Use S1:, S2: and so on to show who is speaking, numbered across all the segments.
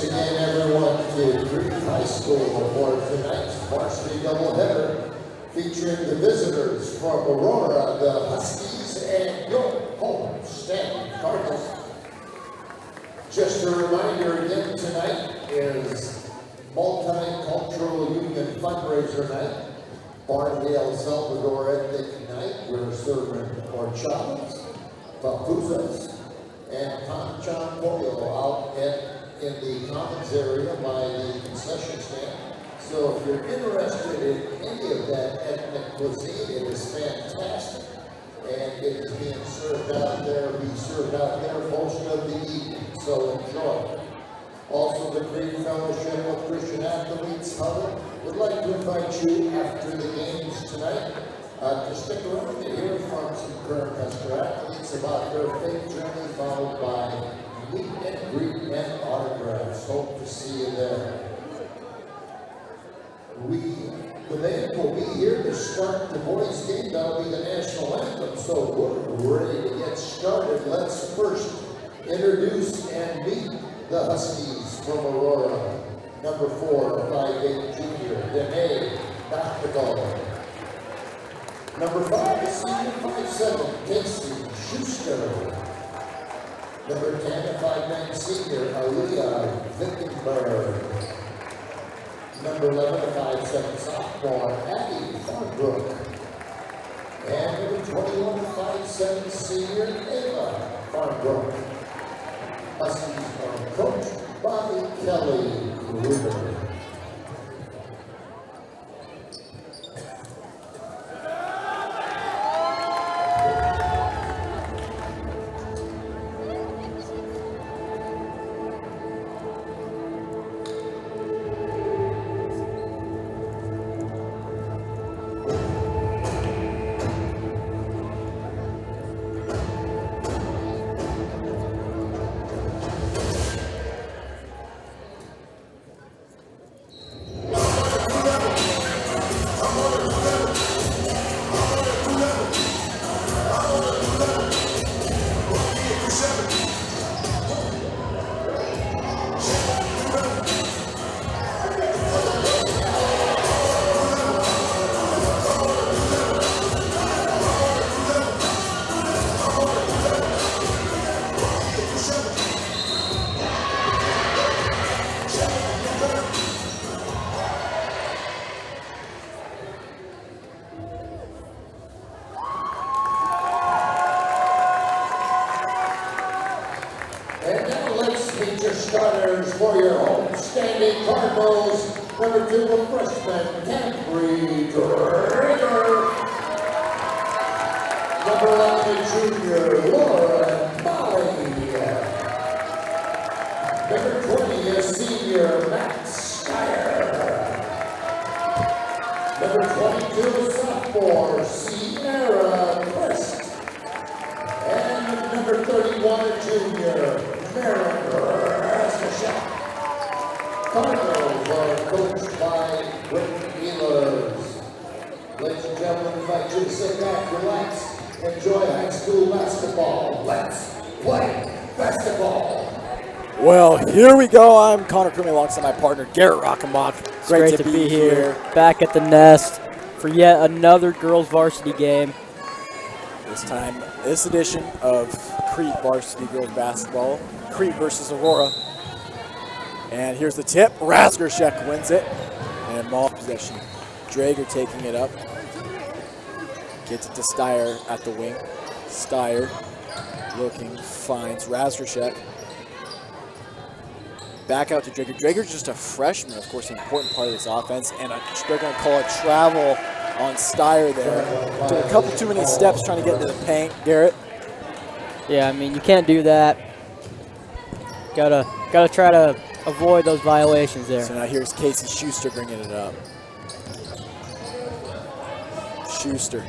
S1: Once again, everyone, to Crete High School for tonight's varsity doubleheader, featuring the visitors from Aurora, the Huskies, and your home standing Cardinals. Just a reminder again, tonight is Multicultural Union Fundraiser Night, Bar de El Salvador Ethnic Night. We're serving horchatas, papuzas, and panchan pollo out in the commons area by the concession stand. So if you're interested in any of that ethnic cuisine, it is fantastic. And it is being served out there, most of the evening, so enjoy. Also, the Crete Fellowship of Christian Athletes Huddle would like to invite you after the games tonight to stick around and hear from some current Husker athletes about their faith journey, followed by meet and greet and autographs. Hope to see you there. The band will be here to start the boys' game. That'll be the national anthem. So we're ready to get started. Let's first introduce and meet the Huskies from Aurora. Number 4, 5'8" junior, Dene Dactigal. Number 5, senior 5'7", Casey Schuster. Number 10, 5'9", senior, Aaliyah Wittenberg. Number 11, 5'7", sophomore, Abby Farnbrook. And number 21, 5'7", senior, Ava Farnbrook. Huskies are coached by Kelly Gruber. Starters for your home-standing Cardinals. Number 2, a freshman, Cambry Drager. Number 11, a junior, Laura Molly. Number 20, a senior, Max Steyer. Number 22, a sophomore, Sierra Crest. And number 31, a junior, Maren. Cardinals are coached by Rick Healers. Ladies and gentlemen, I invite you to sit back, relax, enjoy high school basketball. Let's play basketball.
S2: Well, here we go. I'm Connor Crumey alongside my partner, Garrett Rockenbach.
S3: Great to be here. Back at the nest for yet another girls varsity game.
S2: This time, this edition of Crete Varsity Girls Basketball, Crete versus Aurora. And here's the tip. Razgarshek wins it. And ball possession. Drager taking it up. Gets it to Steyer at the wing. Steyer looking, finds Razgarshek. Back out to Drager. Drager's just a freshman, of course, an important part of this offense. And they're going to call a travel on Steyer there. Took a couple too many steps trying to get into the paint. Garrett?
S3: Yeah, I mean, you can't do that. Gotta try to avoid those violations there.
S2: So now here's Casey Schuster bringing it up. Schuster.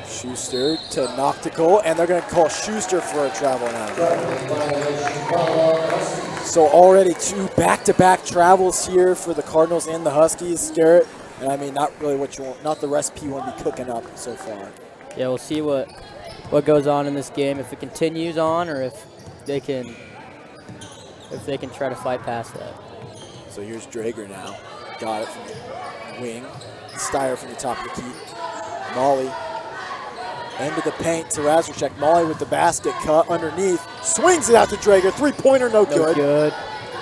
S2: Schuster to Noctical, and they're going to call Schuster for a travel now. So already 2 back-to-back travels here for the Cardinals and the Huskies, Garrett. And I mean, not really what you want, not the recipe you want to be cooking up so far.
S3: Yeah, we'll see what what goes on in this game, if it continues on or if they can try to fight past that.
S2: So here's Drager now. Got it from the wing. Steyer from the top of the key. Molly into the paint to Razorchek. Molly with the basket cut underneath. Swings it out to Drager. Three-pointer, no good.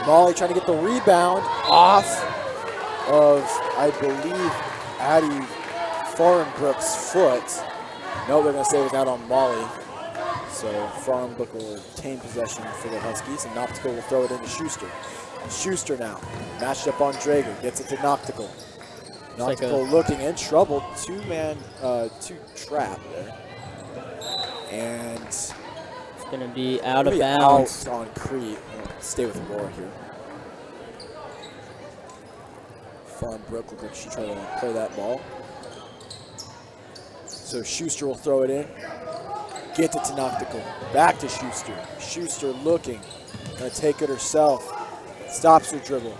S2: Molly trying to get the rebound off of, I believe, Addie Farnbrook's foot. No, they're going to say it was out on Molly. So Farnbrook will retain possession for the Huskies, and Noctical will throw it into Schuster. Schuster now, matched up on Drager, gets it to Noctical. Noctical looking in trouble, two trap there. And
S3: it's going to be out of bounds.
S2: Out on Crete. Stay with Aurora here. Farnbrook looked like she tried to play that ball. So Schuster will throw it in. Gets it to Noctical. Back to Schuster. Schuster looking. Gonna take it herself. Stops her dribble.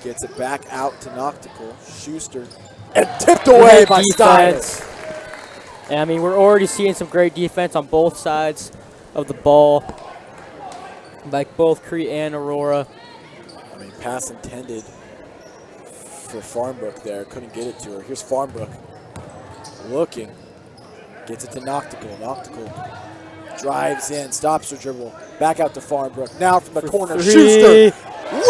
S2: Gets it back out to Noctical. Schuster. And tipped away by Steyer.
S3: I mean, we're already seeing some great defense on both sides of the ball, like both Crete and Aurora.
S2: I mean, pass intended for Farnbrook there. Couldn't get it to her. Here's Farnbrook looking. Gets it to Noctical. Noctical drives in, stops her dribble. Back out to Farnbrook. Now from the corner,
S3: three.
S2: Schuster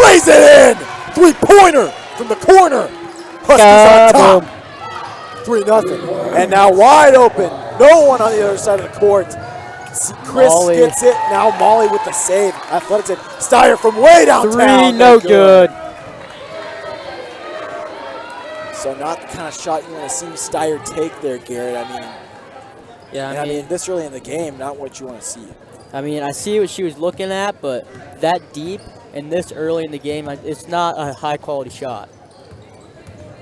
S2: lays it in. Three-pointer from the corner. Huskies on top. 3-0. And now wide open. No one on the other side of the court. Chris
S3: Molly
S2: gets it. Now Molly with the save. Athletics it. Steyer from way downtown.
S3: Three, no good.
S2: So not the kind of shot you want to see Steyer take there, Garrett. I mean,
S3: yeah,
S2: I mean, this early in the game, not what you want to see.
S3: I mean, I see what she was looking at, but that deep and this early in the game, it's not a high-quality shot.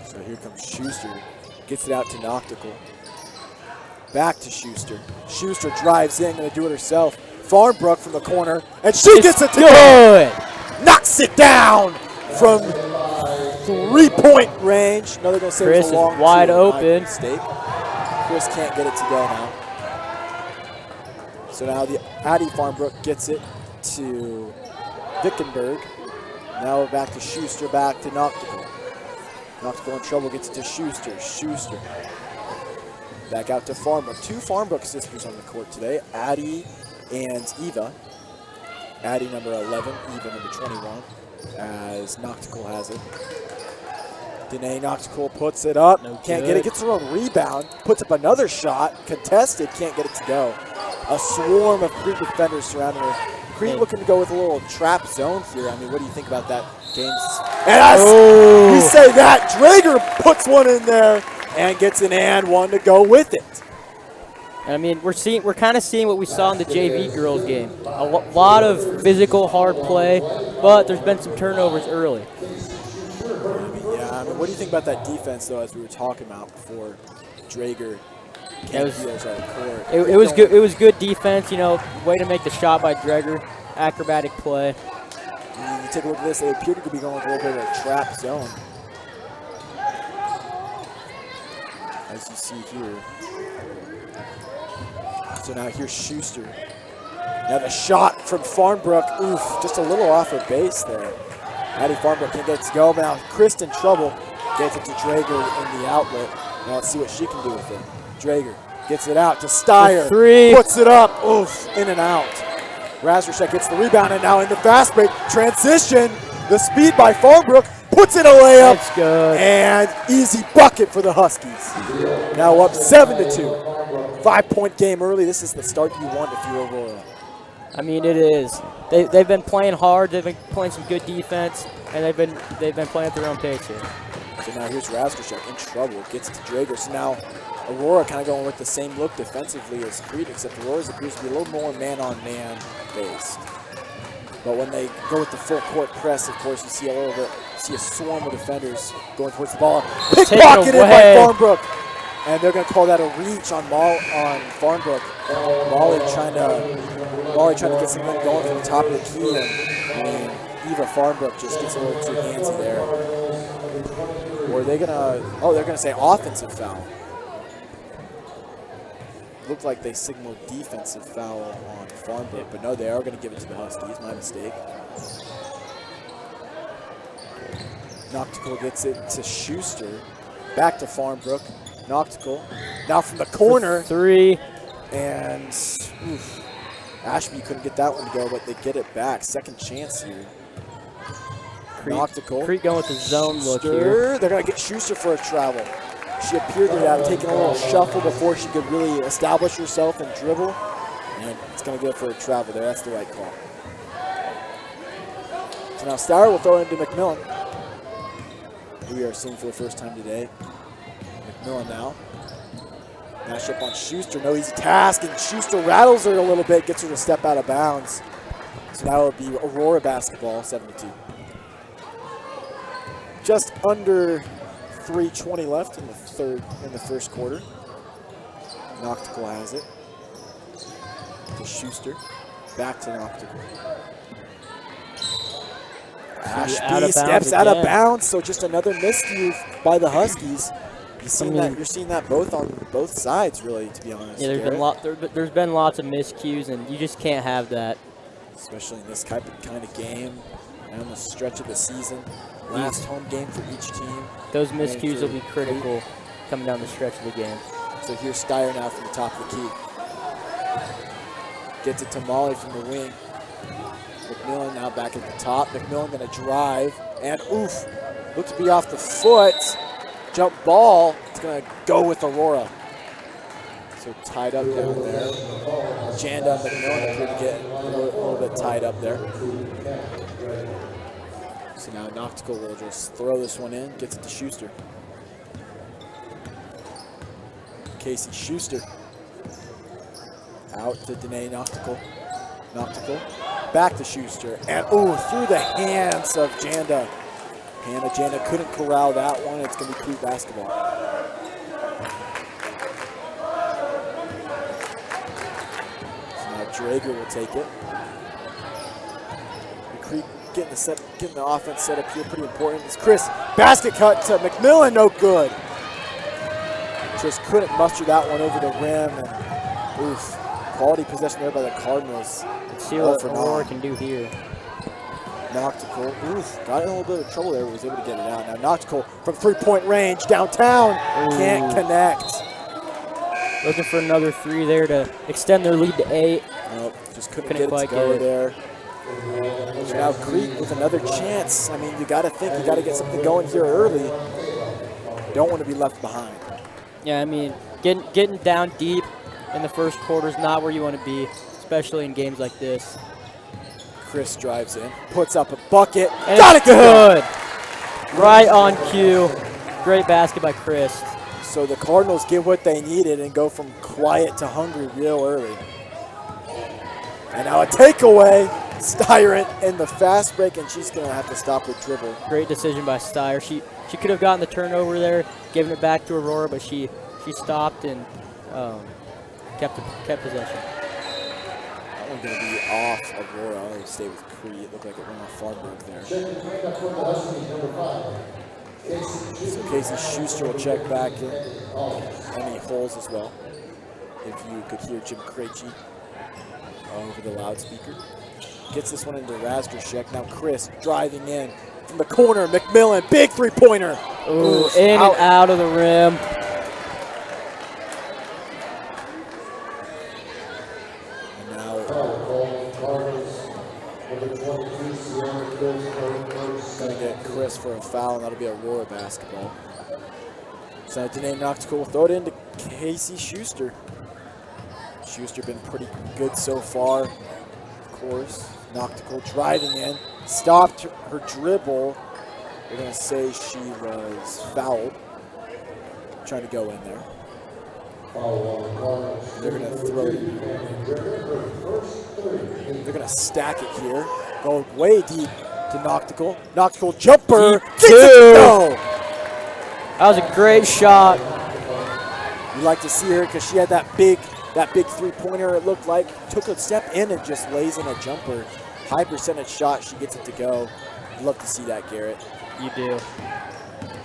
S2: So here comes Schuster. Gets it out to Noctical. Back to Schuster. Schuster drives in, going to do it herself. Farnbrook from the corner, and she gets it to
S3: good.
S2: Knocks it down from 3-point range. No, they're going to say
S3: Chris
S2: it's a long
S3: is wide
S2: two.
S3: open.
S2: Mistake. Chris can't get it to go now. So now the Addie Farnbrook gets it to Vickenberg. Now back to Schuster, back to Noctical. Noctical in trouble, gets it to Schuster. Schuster. Back out to Farnbrook. Two Farnbrook sisters on the court today, Addie and Eva. Addie number 11, Eva number 21, as Noctical has it. Danae Noctical puts it up. Can't get it. Gets her own rebound. Puts up another shot. Contested. Can't get it to go. A swarm of Crete defenders surrounding her. Crete looking to go with a little trap zone here. I mean, what do you think about that, James? And as we say that, Drager puts one in there and gets an and one to go with it.
S3: I mean, we're kind of seeing what we saw in the JV girls game. A lot of physical, hard play, but there's been some turnovers early.
S2: Yeah, I mean, what do you think about that defense, though, as we were talking about before Drager came to the other side of the court?
S3: It was good. It was good defense. You know, way to make the shot by Drager. Acrobatic play.
S2: I mean, you take a look at this. They appear to be going with a little bit of a trap zone, as you see here. So now here's Schuster. Now the shot from Farnbrook. Oof, just a little off her base there. Addie Farnbrook can't get it to go. Now Chris in trouble. Gets it to Drager in the outlet. Now let's see what she can do with it. Drager gets it out to Steyer.
S3: Three.
S2: Puts it up. Oof, in and out. Razorchek gets the rebound, and now in the fast break transition, the speed by Farnbrook puts in a layup.
S3: That's good.
S2: And easy bucket for the Huskies. Now up 7-2. 5-point game early. This is the start you want if you're Aurora.
S3: I mean, it is. They've been playing hard. They've been playing some good defense, and they've been playing at their own pace here.
S2: So now here's Razorchek in trouble. Gets it to Drager. So now Aurora kind of going with the same look defensively as Crete, except Aurora's appears to be a little more man-on-man based. But when they go with the full court press, of course, you see a swarm of defenders going towards the ball. Pickpocketed by Farnbrook. And they're going to call that a reach on Farnbrook. Molly trying to get something going from the top of the key, and Eva Farnbrook just gets a little too handsy there. Or are they going to? Oh, they're going to say offensive foul. looked like they signaled defensive foul on Farmbrook, but no, they are going to give it to the Huskies. My mistake. Noctical gets it to Schuster. Back to Farmbrook. Noctical. Now from the corner.
S3: Three.
S2: And oof, Ashby couldn't get that one to go, but they get it back. Second chance here. Noctical.
S3: Crete going with the zone look here.
S2: They're going to get Schuster for a travel. She appeared to have taken a little shuffle before she could really establish herself and dribble. And it's going to go for a travel there. That's the right call. So now Stour will throw it into McMillan, who we are seeing for the first time today. McMillan now. Mash up on Schuster. No easy task, and Schuster rattles her a little bit, gets her to step out of bounds. So now it'll be Aurora basketball, 7-2. Just under 3:20 left in the first quarter. Noctical has it. To Schuster. Back to Noctical. Ashby steps out of bounds, so just another miscue by the Huskies. You're seeing that both on both sides, really, to be honest.
S3: Yeah, there's been lots of miscues, and you just can't have that.
S2: Especially in this kind of game, and on the stretch of the season. Last home game for each team.
S3: Those miscues will be critical coming down the stretch of the game.
S2: So here's Stour now from the top of the key. Gets it to Molly from the wing. McMillan now back at the top. McMillan going to drive, and oof, looked to be off the foot. Jump ball. It's going to go with Aurora. So tied up down there. Janda and McMillan appear to get a little bit tied up there. So now Noctical will just throw this one in, gets it to Schuster. Casey Schuster. Out to Danae Noctical. Noctical. Back to Schuster. And ooh, through the hands of Janda. Janda couldn't corral that one. It's going to be Crete basketball. So now Drager will take it. Crete getting the offense set up here pretty important. It's Chris. Basket cut to McMillan, no good. Just couldn't muster that one over the rim. And oof, quality possession there by the Cardinals.
S3: Let's see what Aurora can do here.
S2: Noctical, oof, got in a little bit of trouble there, but was able to get it out. Now Noctical from three-point range, downtown, can't connect.
S3: Looking for another three there to extend their lead to 8.
S2: Nope, just couldn't get it to go there. So now Crete with another chance. I mean, you got to think you got to get something going here early. Don't want to be left behind.
S3: Yeah, I mean, getting down deep in the first quarter is not where you want to be, especially in games like this.
S2: Chris drives in, puts up a bucket.
S3: And
S2: got
S3: it's
S2: it
S3: good. Right on cue. Great basket by Chris.
S2: So the Cardinals get what they needed and go from quiet to hungry real early. And now a takeaway. Stour in the fast break, and she's going to have to stop her dribble.
S3: Great decision by Stour. She could have gotten the turnover there, given it back to Aurora, but she stopped and kept possession.
S2: That one's going to be off Aurora. They stay with Crete. It looked like it went off Farmbrook there. So Casey Schuster will check back in. Any holes as well. If you could hear Jim Krejci over the loudspeaker. Gets this one into Razgorshek. Now Chris driving in from the corner. McMillan, big three-pointer.
S3: Ooh, in and out of the rim.
S2: And now going to get Chris for a foul, and that'll be Aurora basketball. So Danae Noctical will throw it into Casey Schuster. Schuster been pretty good so far, of course. Noctical driving in, stopped her dribble. They're going to say she was fouled. Trying to go in there. They're going to throw it. They're going to stack it here. Go way deep to Noctical. Noctical jumper.
S3: That was a great shot.
S2: You like to see her because she had that big three-pointer, it looked like. Took a step in and just lays in a jumper. High percentage shot, she gets it to go. Love to see that, Garrett.
S3: You do.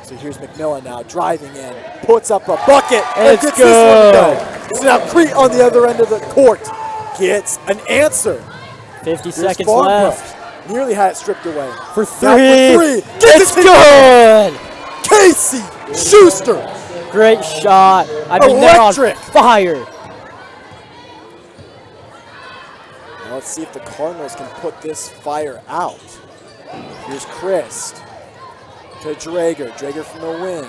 S2: So here's McMillan now driving in, puts up a bucket,
S3: and it's good.
S2: So now Crete on the other end of the court gets an answer.
S3: 50
S2: Here's
S3: seconds
S2: Farmbrook.
S3: left.
S2: Nearly had it stripped away.
S3: For
S2: Now
S3: three.
S2: for 3. Gets
S3: It's
S2: it to
S3: good.
S2: Casey Schuster.
S3: Great shot. I mean, they're on
S2: Electric.
S3: fire.
S2: Now let's see if the Cardinals can put this fire out. Here's Christ to Drager. Drager from the wing.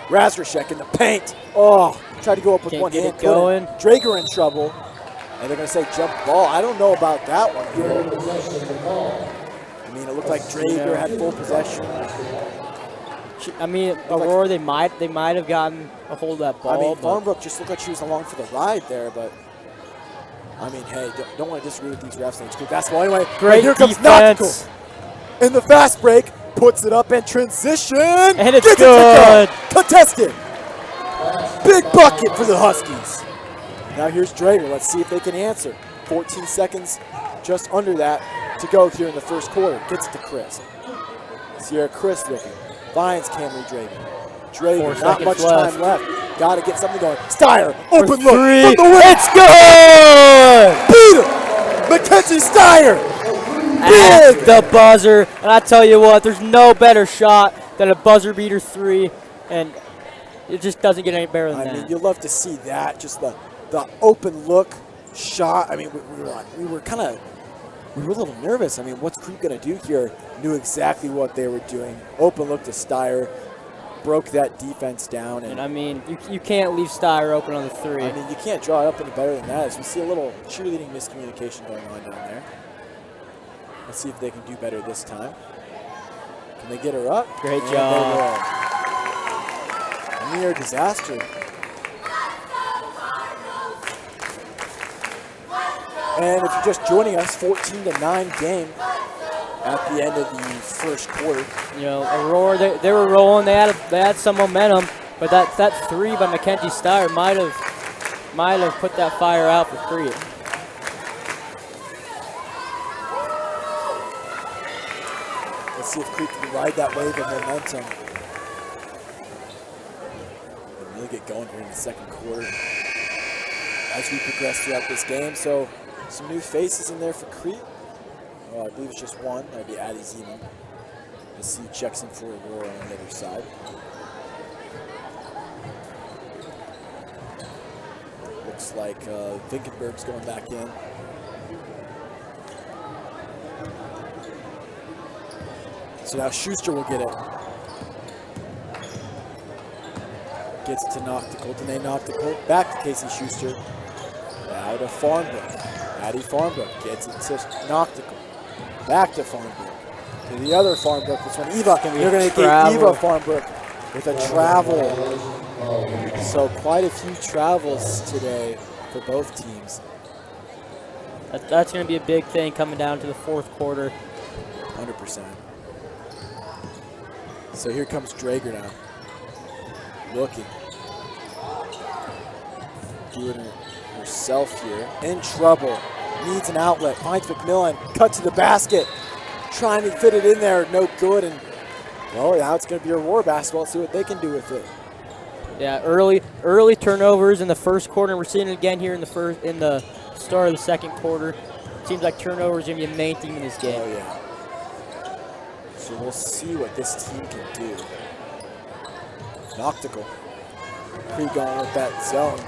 S2: Razorshek in the paint. Oh, tried to go up with
S3: Can't
S2: one
S3: get
S2: hand.
S3: it going.
S2: Couldn't. Drager in trouble. And they're going to say jump ball. I don't know about that one here. I mean, it looked like Drager had full possession.
S3: I mean, Aurora, they might have gotten a hold of that ball.
S2: I mean,
S3: but
S2: Farmbrook just looked like she was along for the ride there, but I mean, hey, don't want to disagree with these refs. It's good basketball anyway.
S3: Great
S2: here comes
S3: defense.
S2: Nautical in the fast break, puts it up in transition,
S3: And it's
S2: gets
S3: good.
S2: It to go. Contested. Big bucket for the Huskies. Now here's Drager. Let's see if they can answer. 14 seconds, just under that, to go here in the first quarter. Gets it to Chris. Sierra Chris looking. Finds Cameron Drager. Drager, not much time left. Got to get something going. Steyer, open look from the wing.
S3: It's good!
S2: Beat him! Mackenzie Steyer!
S3: At
S2: Big!
S3: the buzzer. And I tell you what, there's no better shot than a buzzer beater 3. And it just doesn't get any better than
S2: I
S3: that.
S2: mean, you'll love to see that. Just the open look shot. I mean, we were a little nervous. I mean, what's Crete going to do here? Knew exactly what they were doing. Open look to Steyer. Broke that defense down.
S3: And I mean, you can't leave Steyer open on the 3.
S2: I mean, you can't draw it up any better than that. As we see a little cheerleading miscommunication going on down there. Let's see if they can do better this time. Can they get her up?
S3: Great
S2: And
S3: job.
S2: they will. Near disaster. And if you're just joining us, 14-9 game at the end of the first quarter.
S3: You know, Aurora, they were rolling. They had some momentum, but that 3 by Mackenzie Steyer might have put that fire out for Crete.
S2: Let's see if Crete can ride that wave of momentum. And really get going here in the second quarter as we progress throughout this game. So some new faces in there for Crete. I believe it's just one. That would be Addie Zeman. Let's see who checks in for Aurora on the other side. Looks like Vinkenberg's going back in. So now Schuster will get it. Gets it to Noctical. Danae Noctical. Back to Casey Schuster. Now to Farmbrook. Addie Farmbrook gets it to Noctical. Back to Farmbrook. To the other Farmbrook. This one, Eva. You're going to get Eva Farmbrook with a travel. So quite a few travels today for both teams.
S3: That's going to be a big thing coming down to the fourth quarter.
S2: 100%. So here comes Drager now. Looking. Doing it herself here. In trouble. Needs an outlet. Finds McMillan. Cut to the basket. Trying to fit it in there. No good. And, well, now it's going to be Aurora basketball. Let's see what they can do with it.
S3: Yeah, early turnovers in the first quarter. We're seeing it again here in the start of the second quarter. Seems like turnovers are going to be a main theme in this game.
S2: Oh, yeah. So we'll see what this team can do. Noctical. Crete going with that zone.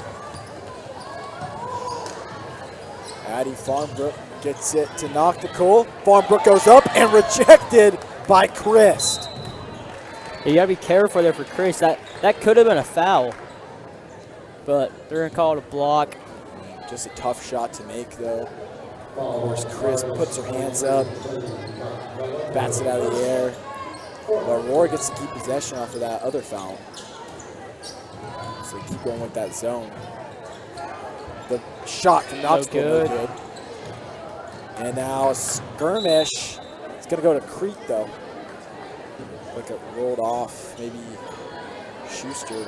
S2: Addie Farmbrook gets it to Noctical. Farmbrook goes up and rejected by Christ.
S3: You gotta be careful there for Chris. That could have been a foul, but they're gonna call it a block.
S2: Just a tough shot to make, though. Of course, Chris puts her hands up, bats it out of the air. But Aurora gets to keep possession off of that other foul. So they keep going with that zone. The shot from Noctical, no good. And now a skirmish. It's gonna go to Crete, though. Look, it rolled off. Maybe Schuster.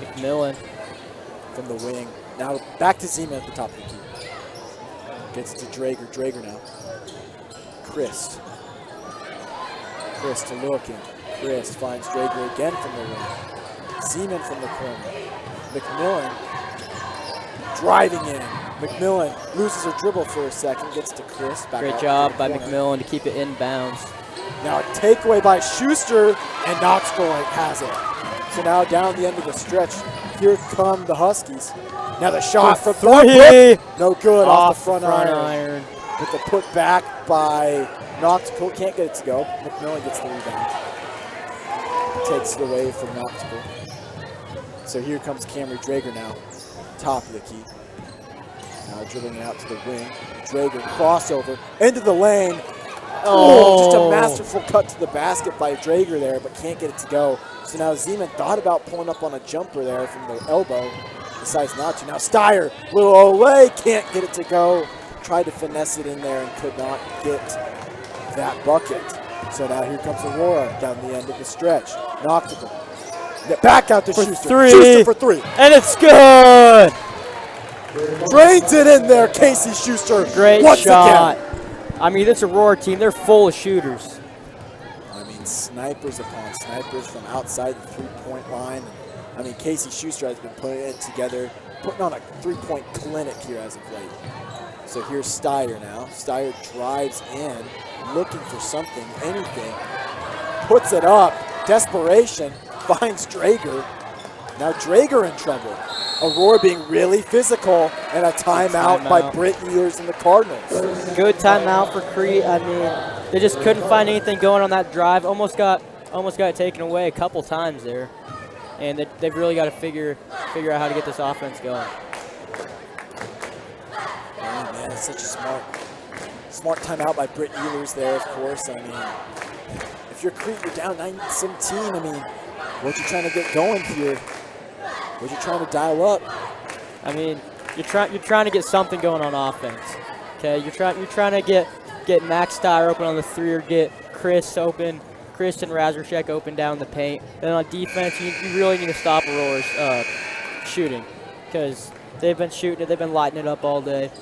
S3: McMillan
S2: from the wing. Now back to Zeman at the top of the key. Gets it to Drager. Drager now. Christ. Chris to looking. Chris finds Drager again from the wing. Zeman from the corner. McMillan driving in. McMillan loses her dribble for a second, gets to Chris.
S3: Great job by McMillan to keep it inbounds.
S2: Now a takeaway by Schuster, and Knoxville has it. So now down the end of the stretch, here come the Huskies. Now the shot from three. No good off the front iron. With the put back by Knoxville, can't get it to go. McMillan gets the rebound. Takes it away from Knoxville. So here comes Camry Drager now, top of the key. Now dribbling it out to the wing. Drager crossover into the lane. Oh, just a masterful cut to the basket by Drager there, but can't get it to go. So now Zeman thought about pulling up on a jumper there from the elbow, decides not to. Now Steyer, little away, can't get it to go. Tried to finesse it in there and could not get that bucket. So now here comes Aurora down the end of the stretch. Knocked it. Back out to Schuster. Schuster for three.
S3: And it's good.
S2: Drains it in there, Casey Schuster.
S3: Great
S2: once
S3: shot.
S2: Again.
S3: I mean, this Aurora team, they're full of shooters.
S2: I mean, snipers upon snipers from outside the three-point line. I mean, Casey Schuster has been putting it together, putting on a three-point clinic here as of late. So here's Steyer now. Steyer drives in, looking for something, anything. Puts it up. Desperation. Finds Drager. Now Drager in trouble. Aurora being really physical, and a timeout by Britt Ehlers and the Cardinals.
S3: Good timeout for Crete. I mean, they just couldn't find anything going on that drive. Almost got it taken away a couple times there, and they've really got to figure out how to get this offense going.
S2: Oh, man, it's such a smart timeout by Britt Ehlers there, of course. I mean, if you're Crete, you're down 9-17. I mean, what you trying to get going here? What you trying to dial up?
S3: I mean, you're trying to get something going on offense. Okay, you're trying to get Max Steyer open on the three, or get Chris and Razorchek open down the paint. Then on defense, you really need to stop Aurora's shooting, because they've been shooting it, they've been lighting it up all day,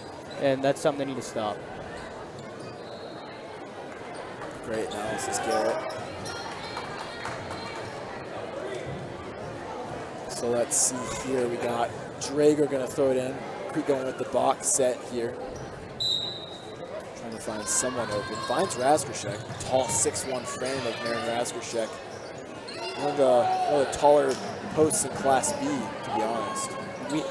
S3: and that's something they need to stop.
S2: Great analysis, Garrett. So let's see here. We got Drager going to throw it in. Crete going with the box set here. Trying to find someone open. Finds Razorchek. Tall 6'1" frame of Marin Razorchek. One of the taller posts in Class B, to be honest.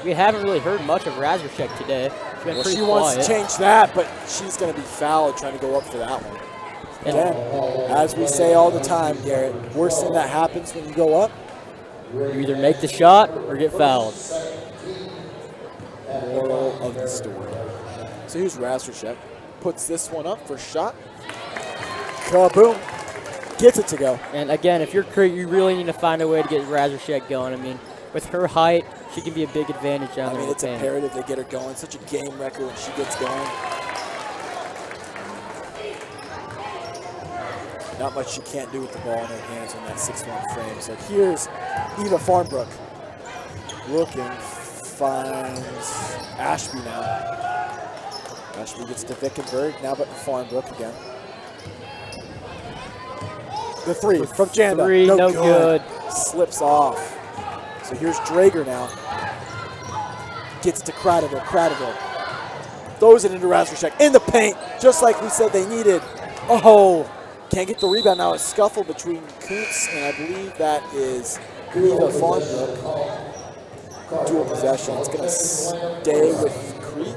S3: We haven't really heard much of Razorchek today. She's been pretty quiet.
S2: Wants to change that, but she's going to be fouled trying to go up for that one. Again, as we say all the time, Garrett, worst thing that happens when you go up,
S3: you either make the shot or get fouled.
S2: Moral of the story. So here's Razorchek. Puts this one up for shot. Kaboom. Gets it to go.
S3: And again, if you're Crete, you really need to find a way to get Razorchek going. I mean, with her height, she can be a big advantage down there.
S2: I mean, it's imperative they get her going. Such a game record when she gets going. Not much she can't do with the ball in her hands on that 6'1" frame. So here's Eva Farnbrook. Looking, finds Ashby now. Ashby gets to Vickenberg, now but Farnbrook again. The three from Janda.
S3: Three, no good.
S2: Slips off. So here's Drager now. Gets to Cradaville. Throws it into Razorchek in the paint, just like we said they needed. Oh, can't get the rebound now. A scuffle between Kuntz and I believe that is Eva Farnbrook. Dual possession. It's going to stay with Crete.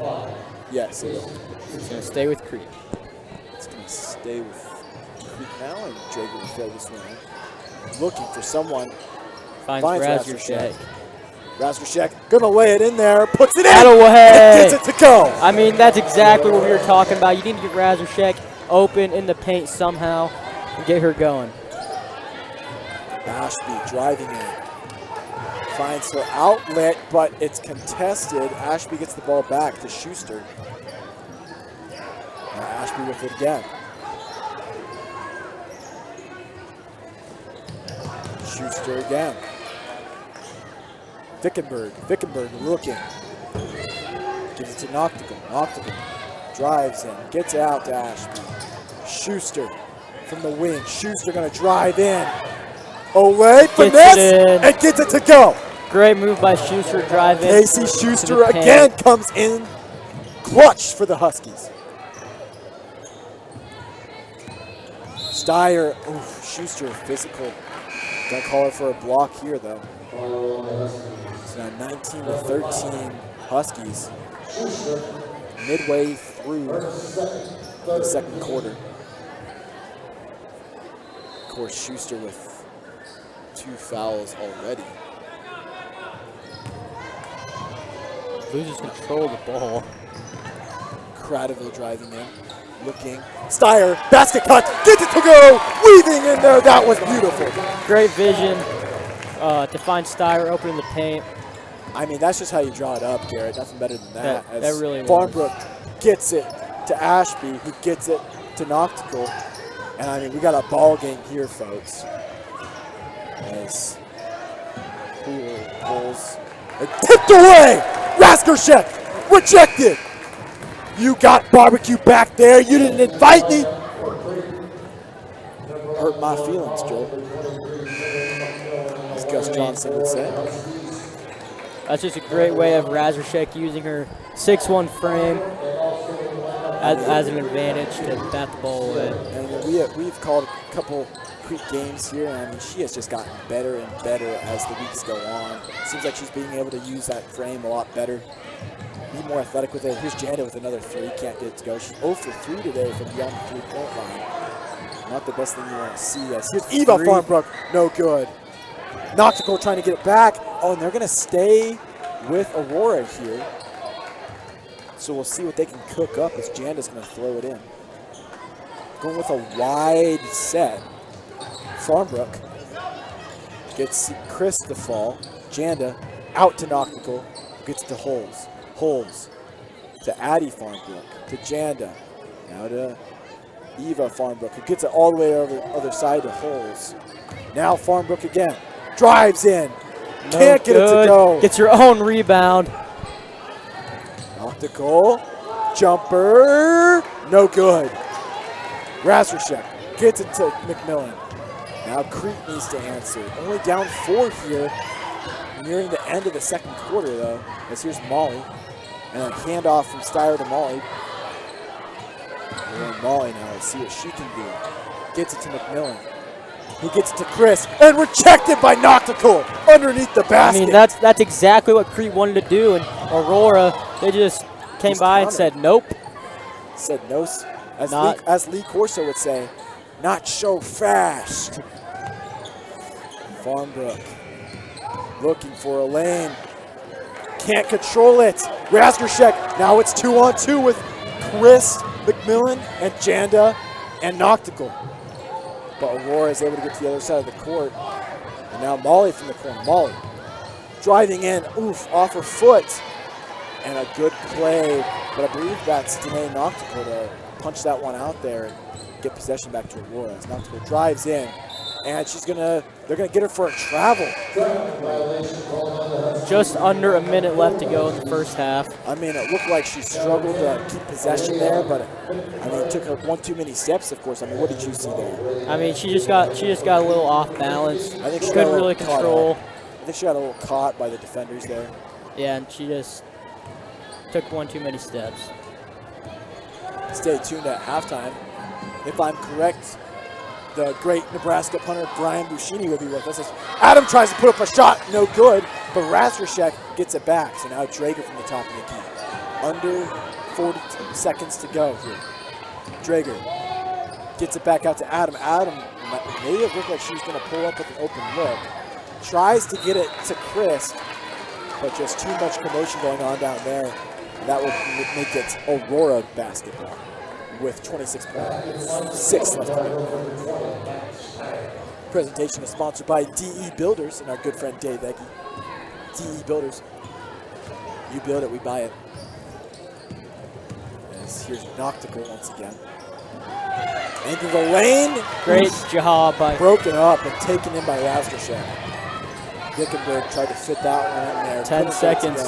S2: Yes, it will.
S3: It's going to stay with Crete.
S2: It's going to stay with Crete now, and Drager will throw this one in. Looking for someone.
S3: Finds Razorchek.
S2: Razorchek going to lay it in there. Puts it in.
S3: Away.
S2: Gets it to go.
S3: I mean, that's exactly what we were talking about. You need to get Razorchek open in the paint somehow and get her going.
S2: Ashby driving in. Finds her outlet, but it's contested. Ashby gets the ball back to Schuster. Now Ashby with it again. Schuster again. Vickenberg looking. Gives it to Noctical. Drives in, gets out to Ashby. Schuster from the wing. Schuster gonna drive in. Olay,
S3: Gets
S2: finesse,
S3: it in.
S2: and gets it to go.
S3: Great move by Schuster driving.
S2: Casey Schuster again comes in clutch for the Huskies. Steyer, oof, Schuster physical. Gonna call it for a block here though. It's now 19-13 Huskies. Midway through the second quarter. Of course, Schuster with 2 fouls already.
S3: Loses control of the ball.
S2: Cradaville driving in, looking. Steyer, basket cut, gets it to go, weaving in there. That was beautiful.
S3: Great vision to find Steyer open in the paint.
S2: I mean, that's just how you draw it up, Garrett. Nothing better than that.
S3: That really was.
S2: Farmbrook gets it to Ashby, who gets it to Noctical. And I mean, we got a ball game here, folks. As Poole pulls. Tipped away! Raskershek rejected! You got barbecue back there. You didn't invite me. Hurt my feelings, Joe. As Gus Johnson would say.
S3: That's just a great way of Razorshek using her 6'1" frame as an advantage to bat the ball away.
S2: And we've called a couple Crete games here, and I mean, she has just gotten better and better as the weeks go on. Seems like she's being able to use that frame a lot better, be more athletic with it. Here's Janda with another 3, can't get it to go. She's 0 for 3 today from beyond the 3-point line. Not the best thing you want to see. Here's Eva Farmbrook, no good. Noctical trying to get it back. Oh, and they're going to stay with Aurora here. So we'll see what they can cook up as Janda's going to throw it in. Going with a wide set. Farmbrook gets Chris the fall. Janda out to Noctical, gets to Holes. Holes to Addie Farmbrook, to Janda. Now to Eva Farmbrook, who gets it all the way over the other side to Holes. Now Farmbrook again. Drives in. Can't get it to go.
S3: Gets your own rebound.
S2: Noctical. Jumper. No good. Razorshek gets it to McMillan. Now Crete needs to answer. Only down 4 here. Nearing the end of the second quarter, though. As here's Molly. And a handoff from Steyer to Molly. And Molly now, let's see what she can do. Gets it to McMillan. He gets it to Chris, and rejected by Noctical underneath the basket.
S3: I mean, that's exactly what Crete wanted to do, and Aurora, they just came by and said nope.
S2: Said no, as Lee Corso would say, not so fast. Farmbrook looking for a lane. Can't control it. Raskershek, now it's 2-on-2 with Chris, McMillan, and Janda, and Noctical. But Aurora is able to get to the other side of the court. And now Molly from the corner. Molly driving in, oof, off her foot. And a good play, but I believe that's Danae Noctical to punch that one out there and get possession back to Aurora. As Noctical drives in, and they're gonna get her for a travel.
S3: Just under a minute left to go in the first half.
S2: I mean, it looked like she struggled to keep possession there, but I mean, it took her one too many steps, of course. I mean, what did you see there?
S3: I mean, she just got a little off balance.
S2: I think she
S3: couldn't really control.
S2: I think she got a little caught by the defenders there.
S3: Yeah, and she just took one too many steps.
S2: Stay tuned at halftime. If I'm correct, the great Nebraska punter Brian Buschini will be with us. As Adam tries to put up a shot, no good, but Raskershek gets it back. So now Drager from the top of the key. Under 40 seconds to go here. Drager gets it back out to Adam. Adam may have looked like she was going to pull up with an open look. Tries to get it to Chris, but just too much commotion going on down there. That will make it Aurora basketball with 26.6 left to go. Presentation is sponsored by DE Builders and our good friend Dave Egge. DE Builders. You build it, we buy it. As here's Noctical once again. Into the lane.
S3: Great job by
S2: broken up and taken in by Raskershek. Dickenberg tried to fit that one in there.
S3: 10 seconds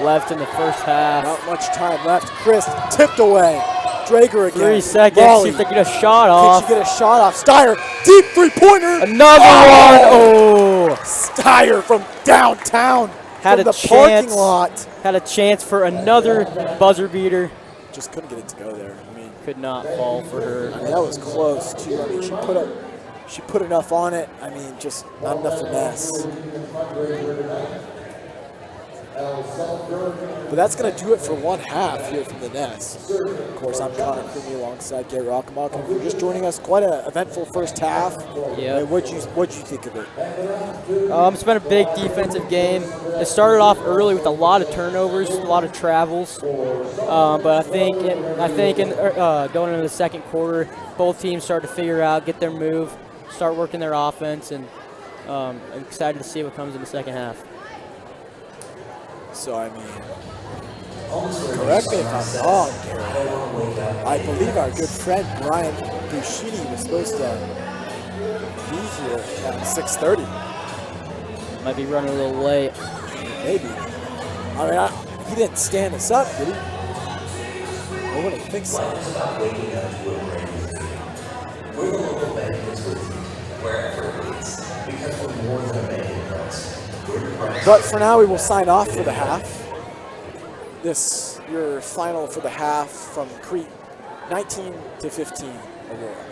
S3: left in the first half.
S2: Not much time left. Chris tipped away. Strager again.
S3: 3 seconds.
S2: Molly.
S3: See if they get a shot off.
S2: Can she get a shot off? Steyer, deep three-pointer.
S3: Another one. Oh.
S2: Steyer from downtown.
S3: Had
S2: from
S3: a
S2: the
S3: chance.
S2: parking lot.
S3: Had a chance for another buzzer beater.
S2: Just couldn't get it to go there. I mean,
S3: Could not fall for her.
S2: that was close too. I mean, she put enough on it. I mean, just not enough finesse. But that's going to do it for one half here from the Nest. Of course, I'm Connor Crumey alongside Gary Rockamok. And if you're just joining us, quite an eventful first half.
S3: Yeah.
S2: I mean, what'd you think of it?
S3: It's been a big defensive game. It started off early with a lot of turnovers, a lot of travels. But I think going into the second quarter, both teams started to figure out, get their move, start working their offense, and I'm excited to see what comes in the second half.
S2: So, I mean, correct me if I'm wrong, Gary. I believe our good friend Brian Buschini was supposed to be here at 6:30.
S3: Might be running a little late.
S2: Maybe. I mean, he didn't stand us up, did he? I wouldn't think so.
S4: We're the local bank that's with you, wherever it leads, because we're more than a bank accounts.
S2: But for now, we will sign off for the half. This, your final for the half from Crete, 19-15, Aurora.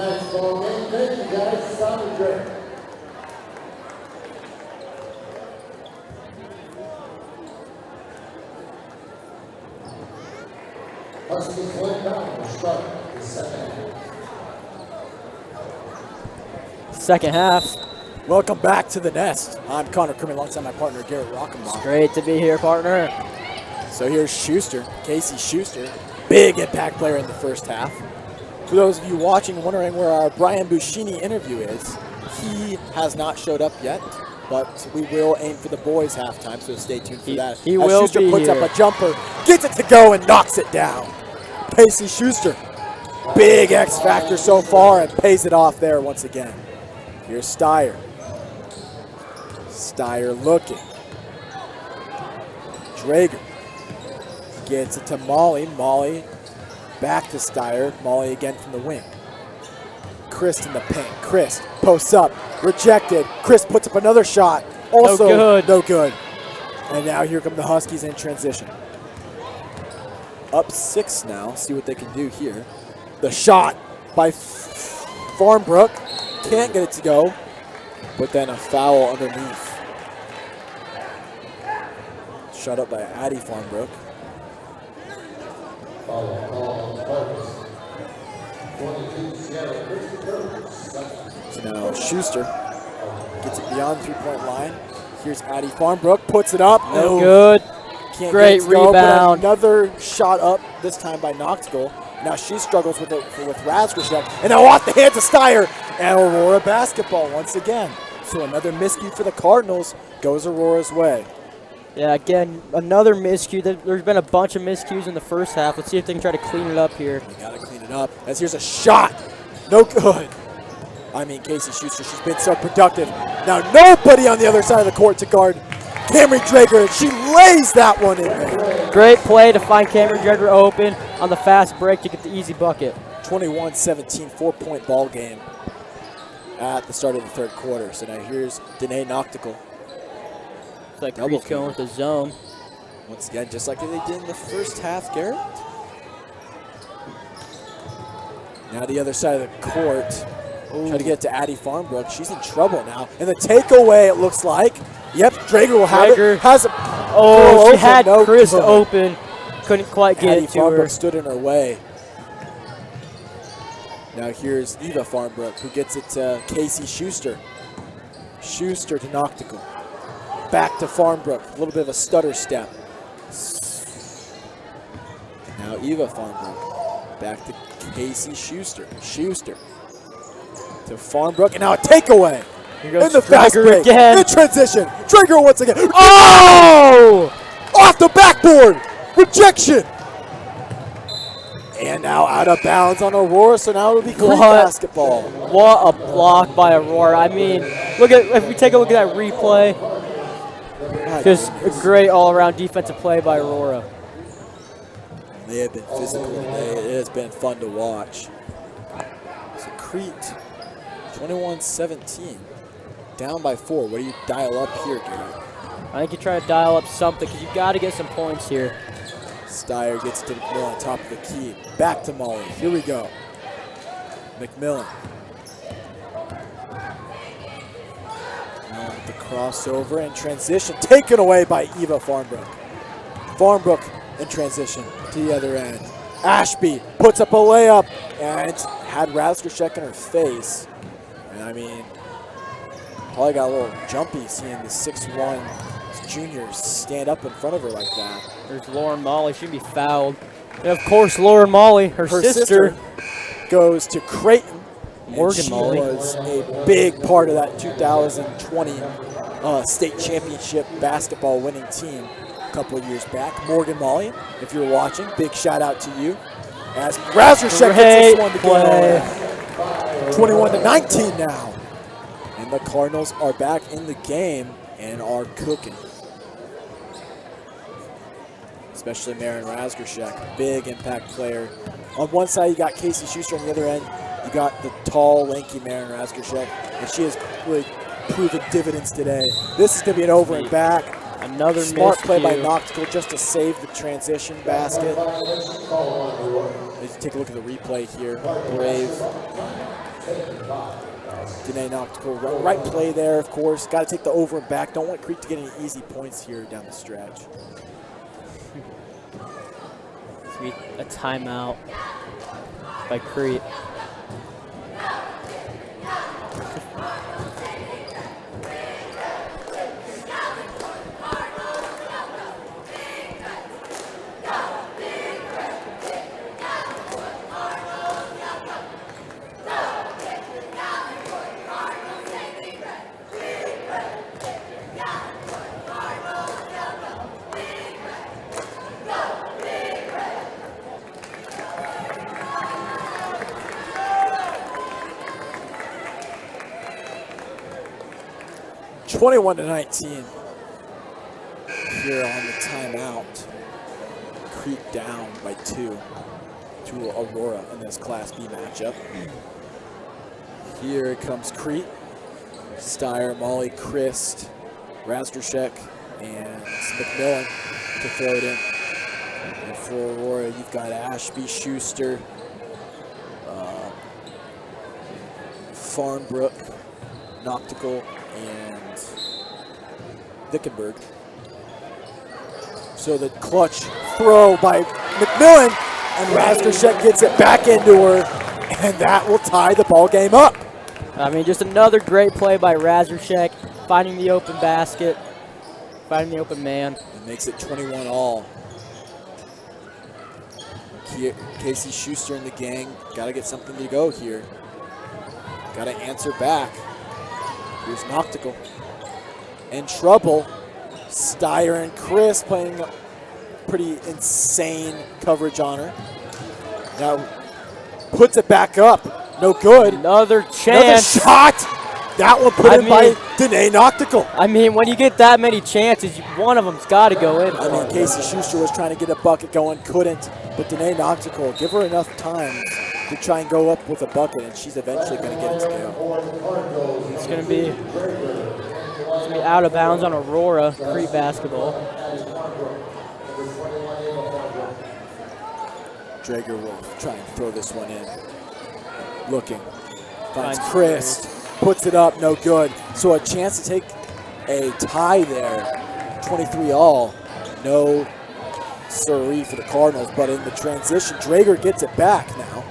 S1: tonight's ball game. Thank you guys. Sounded great. Huskies went down to start the second half.
S3: Second half.
S2: Welcome back to the nest. I'm Connor Kerman alongside my partner Garrett Rockenbach.
S3: Great to be here, partner.
S2: So here's Schuster, Casey Schuster, big impact player in the first half. For those of you watching and wondering where our Brian Buschini interview is, he has not showed up yet, but we will aim for the boys halftime, so stay tuned for that.
S3: He will
S2: Schuster
S3: be
S2: puts
S3: here.
S2: up a jumper, gets it to go and knocks it down. Casey Schuster, big X factor so far and pays it off there once again. Here's Steyer. Steyer looking. Drager gets it to Molly. Molly back to Steyer. Molly again from the wing. Chris in the paint. Chris posts up. Rejected. Chris puts up another shot. Also no good. And now here come the Huskies in transition. Up 6 now. See what they can do here. The shot by Farmbrook. Can't get it to go. But then a foul underneath. Shut up by Addie Farmbrook. So now Schuster gets it beyond the three-point line. Here's Addie Farmbrook, puts it up.
S3: No good.
S2: Can't
S3: Great
S2: get it to go,
S3: rebound.
S2: but another shot up, this time by Knoxville. Now she struggles with Razgrishek. And now off the hands of Steyer. And Aurora basketball once again. So another miscue for the Cardinals goes Aurora's way.
S3: Yeah, again, another miscue. There's been a bunch of miscues in the first half. Let's see if they can try to clean it up here.
S2: You gotta clean it up. As here's a shot. No good. I mean, Casey Schuster, she's been so productive. Now nobody on the other side of the court to guard Cameron Drager. She lays that one in there.
S3: Great play to find Cameron Drager open on the fast break to get the easy bucket.
S2: 21-17, 4-point ball game at the start of the third quarter. So now here's Danae Noctical.
S3: It's like
S2: Double
S3: Crete's going with the zone.
S2: Once again, just like they did in the first half, Garrett. Now the other side of the court. Try to get to Addie Farmbrook. She's in trouble now. And the takeaway, it looks like. Yep, Drager will have it. Has a
S3: she had Chris open. Couldn't quite get
S2: Addie
S3: it to
S2: Farmbrook
S3: her.
S2: stood in her way. Now here's Eva Farmbrook, who gets it to Casey Schuster. Schuster to Noctical. Back to Farmbrook. A little bit of a stutter step. Now Eva Farmbrook. Back to Casey Schuster. Schuster to Farmbrook. And now a takeaway.
S3: Here goes
S2: In the fast
S3: Drager
S2: break.
S3: again.
S2: In transition. Drager once again. Oh! Off the backboard. Rejection. And now out of bounds on Aurora, so now it'll be Crete basketball.
S3: What a block by Aurora. I mean, if we take a look at that replay, just a great all-around defensive play by Aurora.
S2: They have been physical today. It has been fun to watch. So Crete, 21-17, down by 4. What do you dial up here, Garrett?
S3: I think you try to dial up something because you got to get some points here.
S2: Steyer gets to McMillan on top of the key. Back to Molly. Here we go. McMillan. Now with the crossover and transition taken away by Eva Farmbrook. Farmbrook in transition to the other end. Ashby puts up a layup and had Razgrishek in her face. And I mean, probably got a little jumpy seeing the 6'1" juniors stand up in front of her like that.
S3: There's Lauren Molly. She'd be fouled. And of course, Lauren Molly, her sister,
S2: goes to Creighton.
S3: Morgan Molly.
S2: She was a big part of that 2020 state championship basketball winning team a couple of years back. Morgan Molly, if you're watching, big shout out to you. As Razgrishek gets this one to get 21-19 now. And the Cardinals are back in the game and are cooking. Especially Marin Razgrishek, big impact player. On one side, you got Casey Schuster. On the other end, you got the tall, lanky Marin Razgrishek. And she has really proven dividends today. This is going to be an over and back.
S3: Another
S2: smart
S3: miscue.
S2: play by Noctical just to save the transition basket. As you take a look at the replay here, Brave Danae Optical, right play there, of course. Got to take the over and back. Don't want Crete to get any easy points here down the stretch.
S3: Sweet, a timeout by Crete.
S2: (21-19) here on the timeout. Crete down by 2 to Aurora in this Class B matchup. Here comes Crete. Steyer, Molly, Christ, Razdershek, and McMillan to throw it in. And for Aurora, you've got Ashby, Schuster, Farnbrook, Noctical, and Vickenberg. So the clutch throw by McMillan, and Razdershek gets it back into her, and that will tie the ball game up.
S3: I mean, just another great play by Razdershek, finding the open basket, finding the open man.
S2: It makes it 21 all. Casey Schuster and the gang got to get something to go here. Got to answer back. Here's Noctical. In trouble. Steyer and Chris playing pretty insane coverage on her. Now puts it back up. No good.
S3: Another chance.
S2: Another shot. That one put in by Danae Noctical.
S3: I mean, when you get that many chances, one of them's got to go in.
S2: I mean, Casey Schuster was trying to get a bucket going, couldn't. But Danae Noctical, give her enough time to try and go up with a bucket, and she's eventually going to get it to go.
S3: It's going to be out of bounds on Aurora, Crete basketball.
S2: Drager will try and throw this one in. Looking. Finds Chris. Puts it up, no good. So a chance to take a tie there. 23 all. No siree for the Cardinals, but in the transition, Drager gets it back now.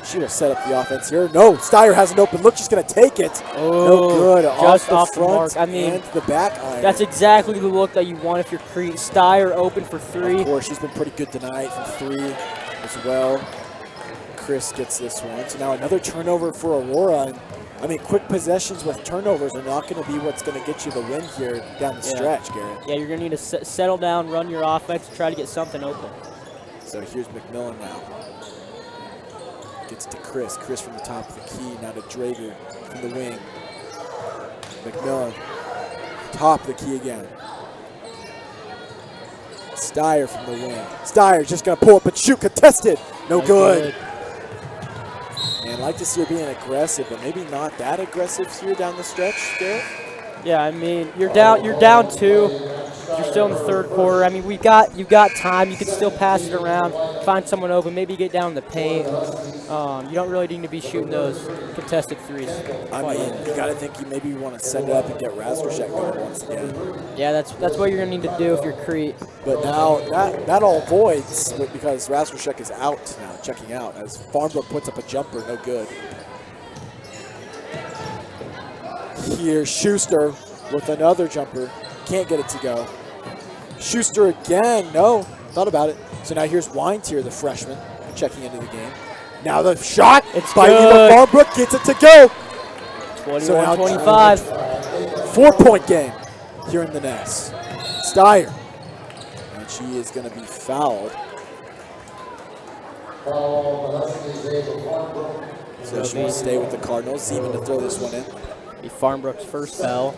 S2: She will set up the offense here. No, Steyer has an open look. She's going to take it.
S3: Oh,
S2: no good.
S3: Just
S2: off the front
S3: mark. I mean,
S2: and the back iron.
S3: That's exactly the look that you want if you're Crete. Steyer open for 3.
S2: Of course, she's been pretty good tonight from 3 as well. Chris gets this one. So now another turnover for Aurora. And, I mean, quick possessions with turnovers are not going to be what's going to get you the win here down the stretch, Garrett.
S3: Yeah, you're going to need to settle down, run your offense, try to get something open.
S2: So here's McMillan now. Gets to Chris. Chris from the top of the key. Now to Drager from the wing. McMillan. Top of the key again. Steyer from the wing. Steyer's just going to pull up and shoot. Contested. No good. And I'd like to see her being aggressive, but maybe not that aggressive here down the stretch, Garrett.
S3: Yeah, I mean, you're down 2. You're still in the third quarter. I mean, you've got time. You can still pass it around, find someone open, maybe get down in the paint. You don't really need to be shooting those contested threes.
S2: I mean, you got to think you maybe want to set it up and get Razdershek going once again.
S3: Yeah, that's what you're going to need to do if you're Crete.
S2: But now that all voids because Razdershek is out now, checking out, as Farnbrook puts up a jumper, no good. Here, Schuster with another jumper. Can't get it to go. Schuster again. No, thought about it. So now here's Wines here, the freshman, checking into the game. Now the shot by Eva Farnbrook gets it to go.
S3: 21-25.
S2: 4-point game here in the nest. Steyer. And she is going to be fouled. So she will stay with the Cardinals. Zeman to throw this one in.
S3: Be Farnbrook's first foul.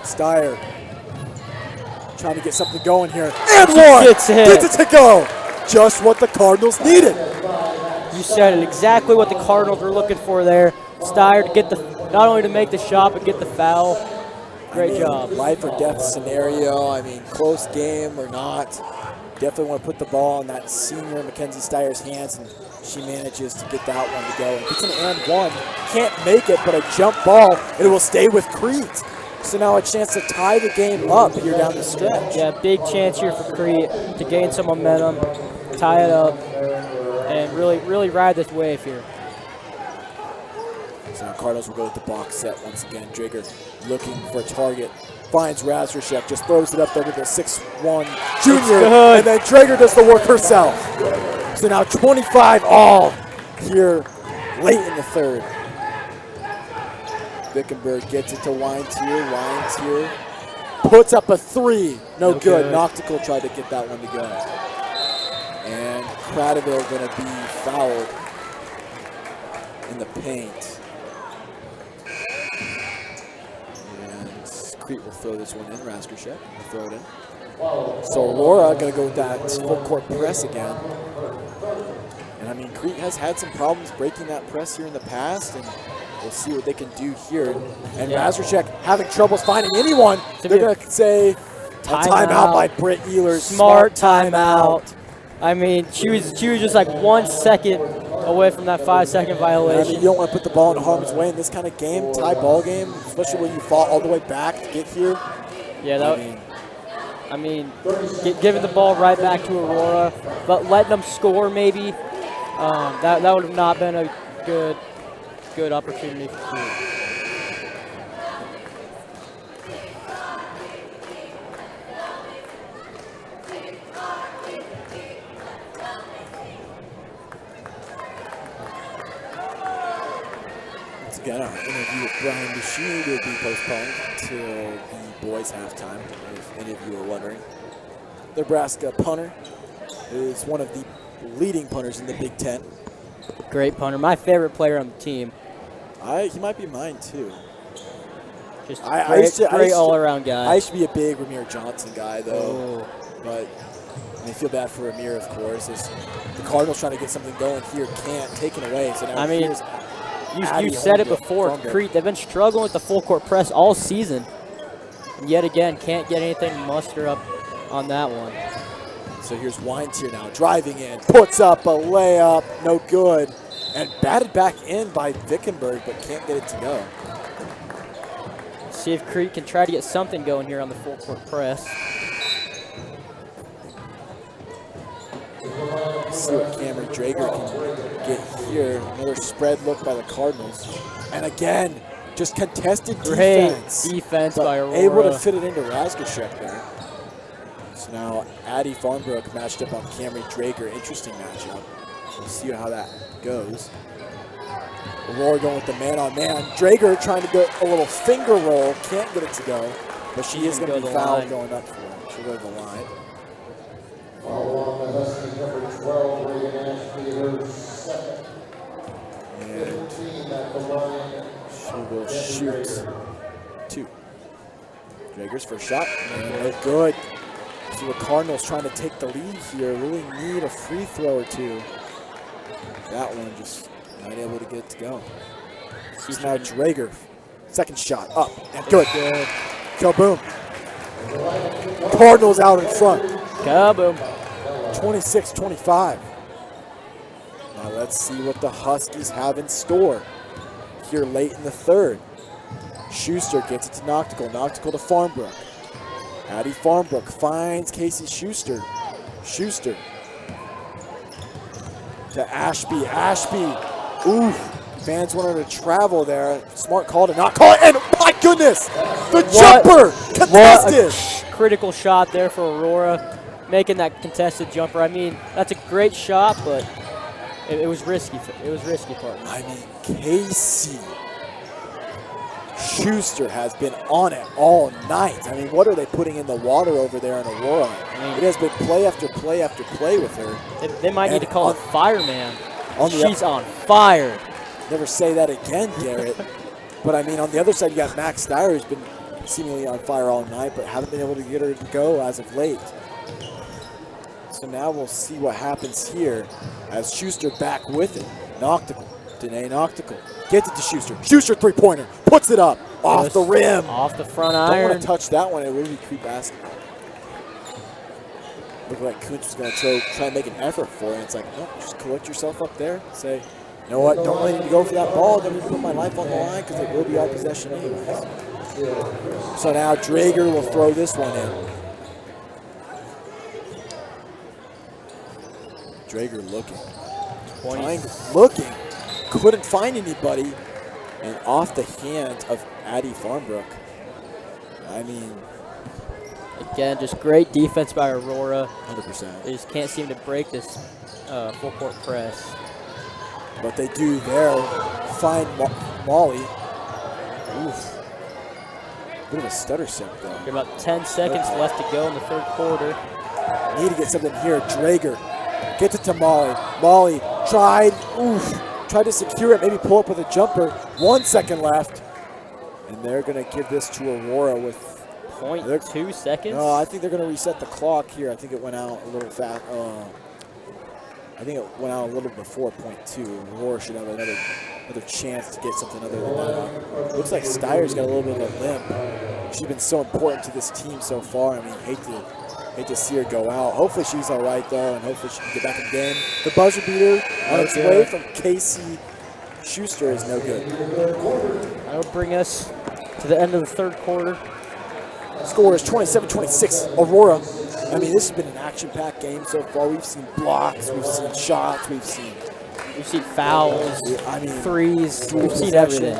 S2: Steyer trying to get something going here. And one! Gets it to go! Just what the Cardinals needed.
S3: You said it, exactly what the Cardinals were looking for there. Steyer to get not only to make the shot, but get the foul. Great job.
S2: Life or death scenario. I mean, close game or not. Definitely want to put the ball in that senior Mackenzie Steyer's hands, and she manages to get that one to go. And gets an and one. Can't make it, but a jump ball, and it will stay with Crete. So now a chance to tie the game up here down the stretch.
S3: Yeah, big chance here for Crete to gain some momentum, tie it up, and really ride this wave here.
S2: So now Cardinals will go with the box set once again. Drager looking for a target. Finds Razorshek, just throws it up there to the 6'1" junior, and then Drager does the work herself. So now 25 all here late in the third. Wickenberg gets it to Weintier puts up a three. No good. Noctical tried to get that one to go. And Cradaville going to be fouled in the paint. Crete will throw this one in. Razorshek will throw it in. So Aurora going to go with that full court press again. And I mean, Crete has had some problems breaking that press here in the past, and we'll see what they can do here. And Razorshek having troubles finding anyone. They're going to say a timeout by Britt Ehlers.
S3: Smart timeout. I mean, she was just like 1 second away from that 5-second violation.
S2: I mean, you don't want to put the ball in harm's way in this kind of game, tie ball game, especially when you fall all the way back to get here.
S3: Yeah, giving the ball right back to Aurora, but letting them score maybe, that would have not been a good opportunity for Crete.
S2: Again, our interview with Brian Machine will be postponed until the boys' halftime, if any of you are wondering. Nebraska punter is one of the leading punters in the Big Ten.
S3: Great punter. My favorite player on the team.
S2: He might be mine, too.
S3: Just great all-around guy.
S2: I used to be a big Ramir Johnson guy, though. But I feel bad for Ramir, of course. As the Cardinals trying to get something going here, can't take it away. So now
S3: you said it before, Crete, they've been struggling with the full court press all season. And yet again, can't get anything to muster up on that one.
S2: So here's Weintier now, driving in, puts up a layup, no good. And batted back in by Wickenberg, but can't get it to go.
S3: See if Crete can try to get something going here on the full court press.
S2: See what Cameron Drager can get here. Another spread look by the Cardinals. And again, just contested defense.
S3: Great defense by Aurora.
S2: Able to fit it into Razorshek there. So now Addie Farnbrook matched up on Cameron Drager. Interesting matchup. We'll see how that goes. Aurora going with the man-on-man. Drager trying to get a little finger roll. Can't get it to go. But she is going to be fouled going up for it. She'll go to the line.
S1: On the Huskies, number 12, Reagan Ashby, her second.
S2: And
S1: 15 at the line.
S2: she will shoot two. Drager's first shot. And no good. So the Cardinals trying to take the lead here. Really need a free throw or two. That one just not able to get it to go. So now Drager. Second shot up and good. Kaboom. Cardinals out in front.
S3: Kaboom.
S2: 26-25. Now let's see what the Huskies have in store here late in the third. Schuster gets it to Noctical. Noctical to Farnbrook. Addie Farnbrook finds Casey Schuster. Schuster to Ashby. Ashby. Oof. Fans wanted to travel there. Smart call to not call it. And my goodness, the jumper contested.
S3: What a critical shot there for Aurora, making that contested jumper. I mean, that's a great shot, but it was risky. It was risky for him.
S2: I mean, Casey Schuster has been on it all night. I mean, what are they putting in the water over there in Aurora? I mean, it has been play after play after play with her.
S3: They might need to call it fireman. She's on fire.
S2: Never say that again, Garrett. But I mean, on the other side, you got Max Dyer, who's been seemingly on fire all night, but haven't been able to get her to go as of late. So now we'll see what happens here as Schuster back with it. Noctical, Danae Noctical gets it to Schuster. Schuster three-pointer, puts it up, off the rim.
S3: Off the front
S2: Don't
S3: iron.
S2: want to touch that one, it will be Crete basketball. Looked like Kuntz was going to try and make an effort for it. It's like, nope, just collect yourself up there. Say, you know what, don't really need to go for that ball. Don't need to put my life on the line because it will be our possession anyways. So now Drager will throw this one in. Drager looking. Looking. Couldn't find anybody. And off the hands of Addie Farmbrook. I mean,
S3: again, just great defense by Aurora.
S2: 100%.
S3: They just can't seem to break this full court press.
S2: But they do there. Find Molly. Oof. Bit of a stutter step though.
S3: About 10 seconds left to go in the third quarter.
S2: Need to get something here. Drager gets it to Molly. Molly tried. Oof. Tried to secure it. Maybe pull up with a jumper. 1 second left. And they're going to give this to Aurora with
S3: 0.2 seconds.
S2: No, I think they're going to reset the clock here. I think it went out a little fast. I think it went out a little before 0.2. Aurora should have another chance to get something other than that. Looks like Steyer's got a little bit of a limp. She's been so important to this team so far. I mean, hate to see her go out. Hopefully she's all right though, and hopefully she can get back in the game. The buzzer beater on its way from Casey Schuster is no good.
S3: That'll bring us to the end of the third quarter.
S2: Score is 27-26, Aurora. I mean, this has been an action-packed game so far. We've seen blocks, we've seen shots, we've seen
S3: fouls, threes, we've seen everything.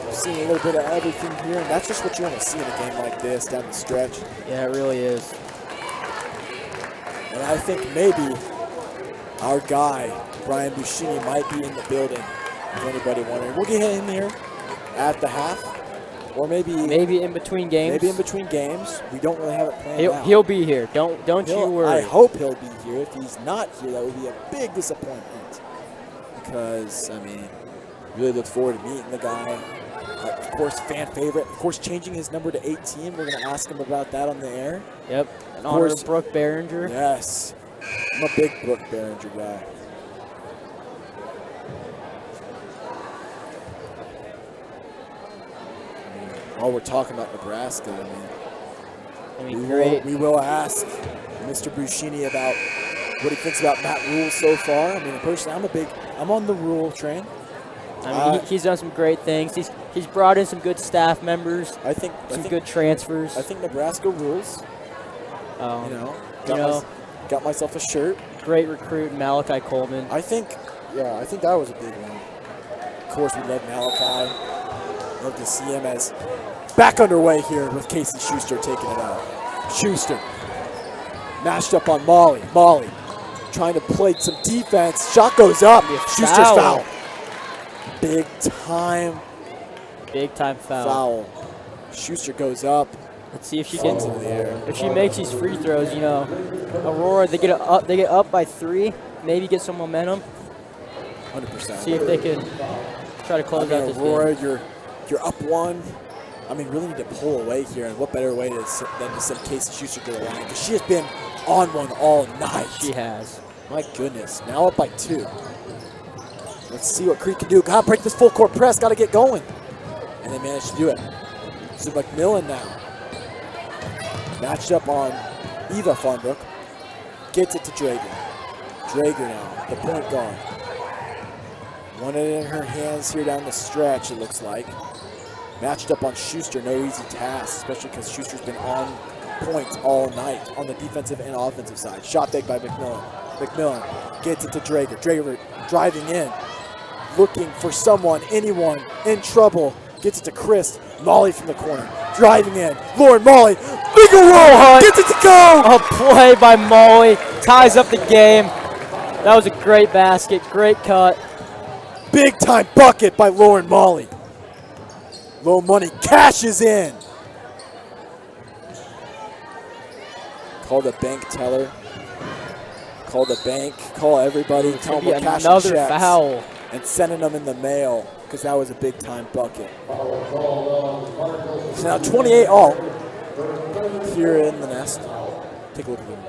S2: We've seen a little bit of everything here, and that's just what you want to see in a game like this down the stretch.
S3: Yeah, it really is.
S2: And I think maybe our guy, Brian Buschini, might be in the building, if anybody wondering. We'll get him here at the half. Or maybe
S3: in between games.
S2: Maybe in between games. We don't really have it planned out.
S3: He'll be here. Don't you worry.
S2: I hope he'll be here. If he's not here, that would be a big disappointment. Because, I mean, really look forward to meeting the guy. Of course, fan favorite. Of course, changing his number to 18. We're going to ask him about that on the air.
S3: Yep. In honor of Brooke Behringer.
S2: Yes. I'm a big Brooke Behringer guy. While we're talking about Nebraska, we will ask Mr. Buschini about what he thinks about Matt Rule so far. I mean, personally, I'm on the Rule train.
S3: I mean, he's done some great things. He's brought in some good staff members.
S2: I think
S3: good transfers.
S2: I think Nebraska rules. Got myself a shirt.
S3: Great recruit, Malachi Coleman.
S2: I think that was a big one. Of course, we love Malachi. Love to see him as back underway here with Casey Schuster taking it out. Schuster mashed up on Molly. Molly trying to play some defense. Shot goes up. Schuster's foul. Big time foul. Schuster goes up.
S3: Let's see if she
S2: gets into the air.
S3: If she makes these free throws, Aurora they get up by 3, maybe get some momentum.
S2: 100%.
S3: See if they can try to close out this
S2: Aurora,
S3: game.
S2: You're up 1. I mean, really need to pull away here, and what better way than to send Casey Schuster to the line? Because she has been on one all night.
S3: She has.
S2: My goodness. Now up by 2. Let's see what Crete can do. Got to break this full court press. Got to get going. And they managed to do it. So McMillan now. Matched up on Eva Farmbrook. Gets it to Drager. Drager now, the point guard. Wanted it in her hands here down the stretch, it looks like. Matched up on Schuster, no easy task, especially because Schuster's been on points all night on the defensive and offensive side. Shot fake by McMillan. McMillan gets it to Drager. Drager driving in, looking for someone, anyone in trouble. Gets it to Chris. Molly from the corner. Driving in. Lauren Molly. Big roll. Gets it to go.
S3: A play by Molly. Ties up the game. That was a great basket. Great cut.
S2: Big time bucket by Lauren Molly. Low money cashes in. Call the bank teller. Call the bank. Call everybody. Tell them we're cashing
S3: another
S2: checks.
S3: Foul.
S2: And sending them in the mail because that was a big time bucket. So now 28 all here in the nest. Take a look at them.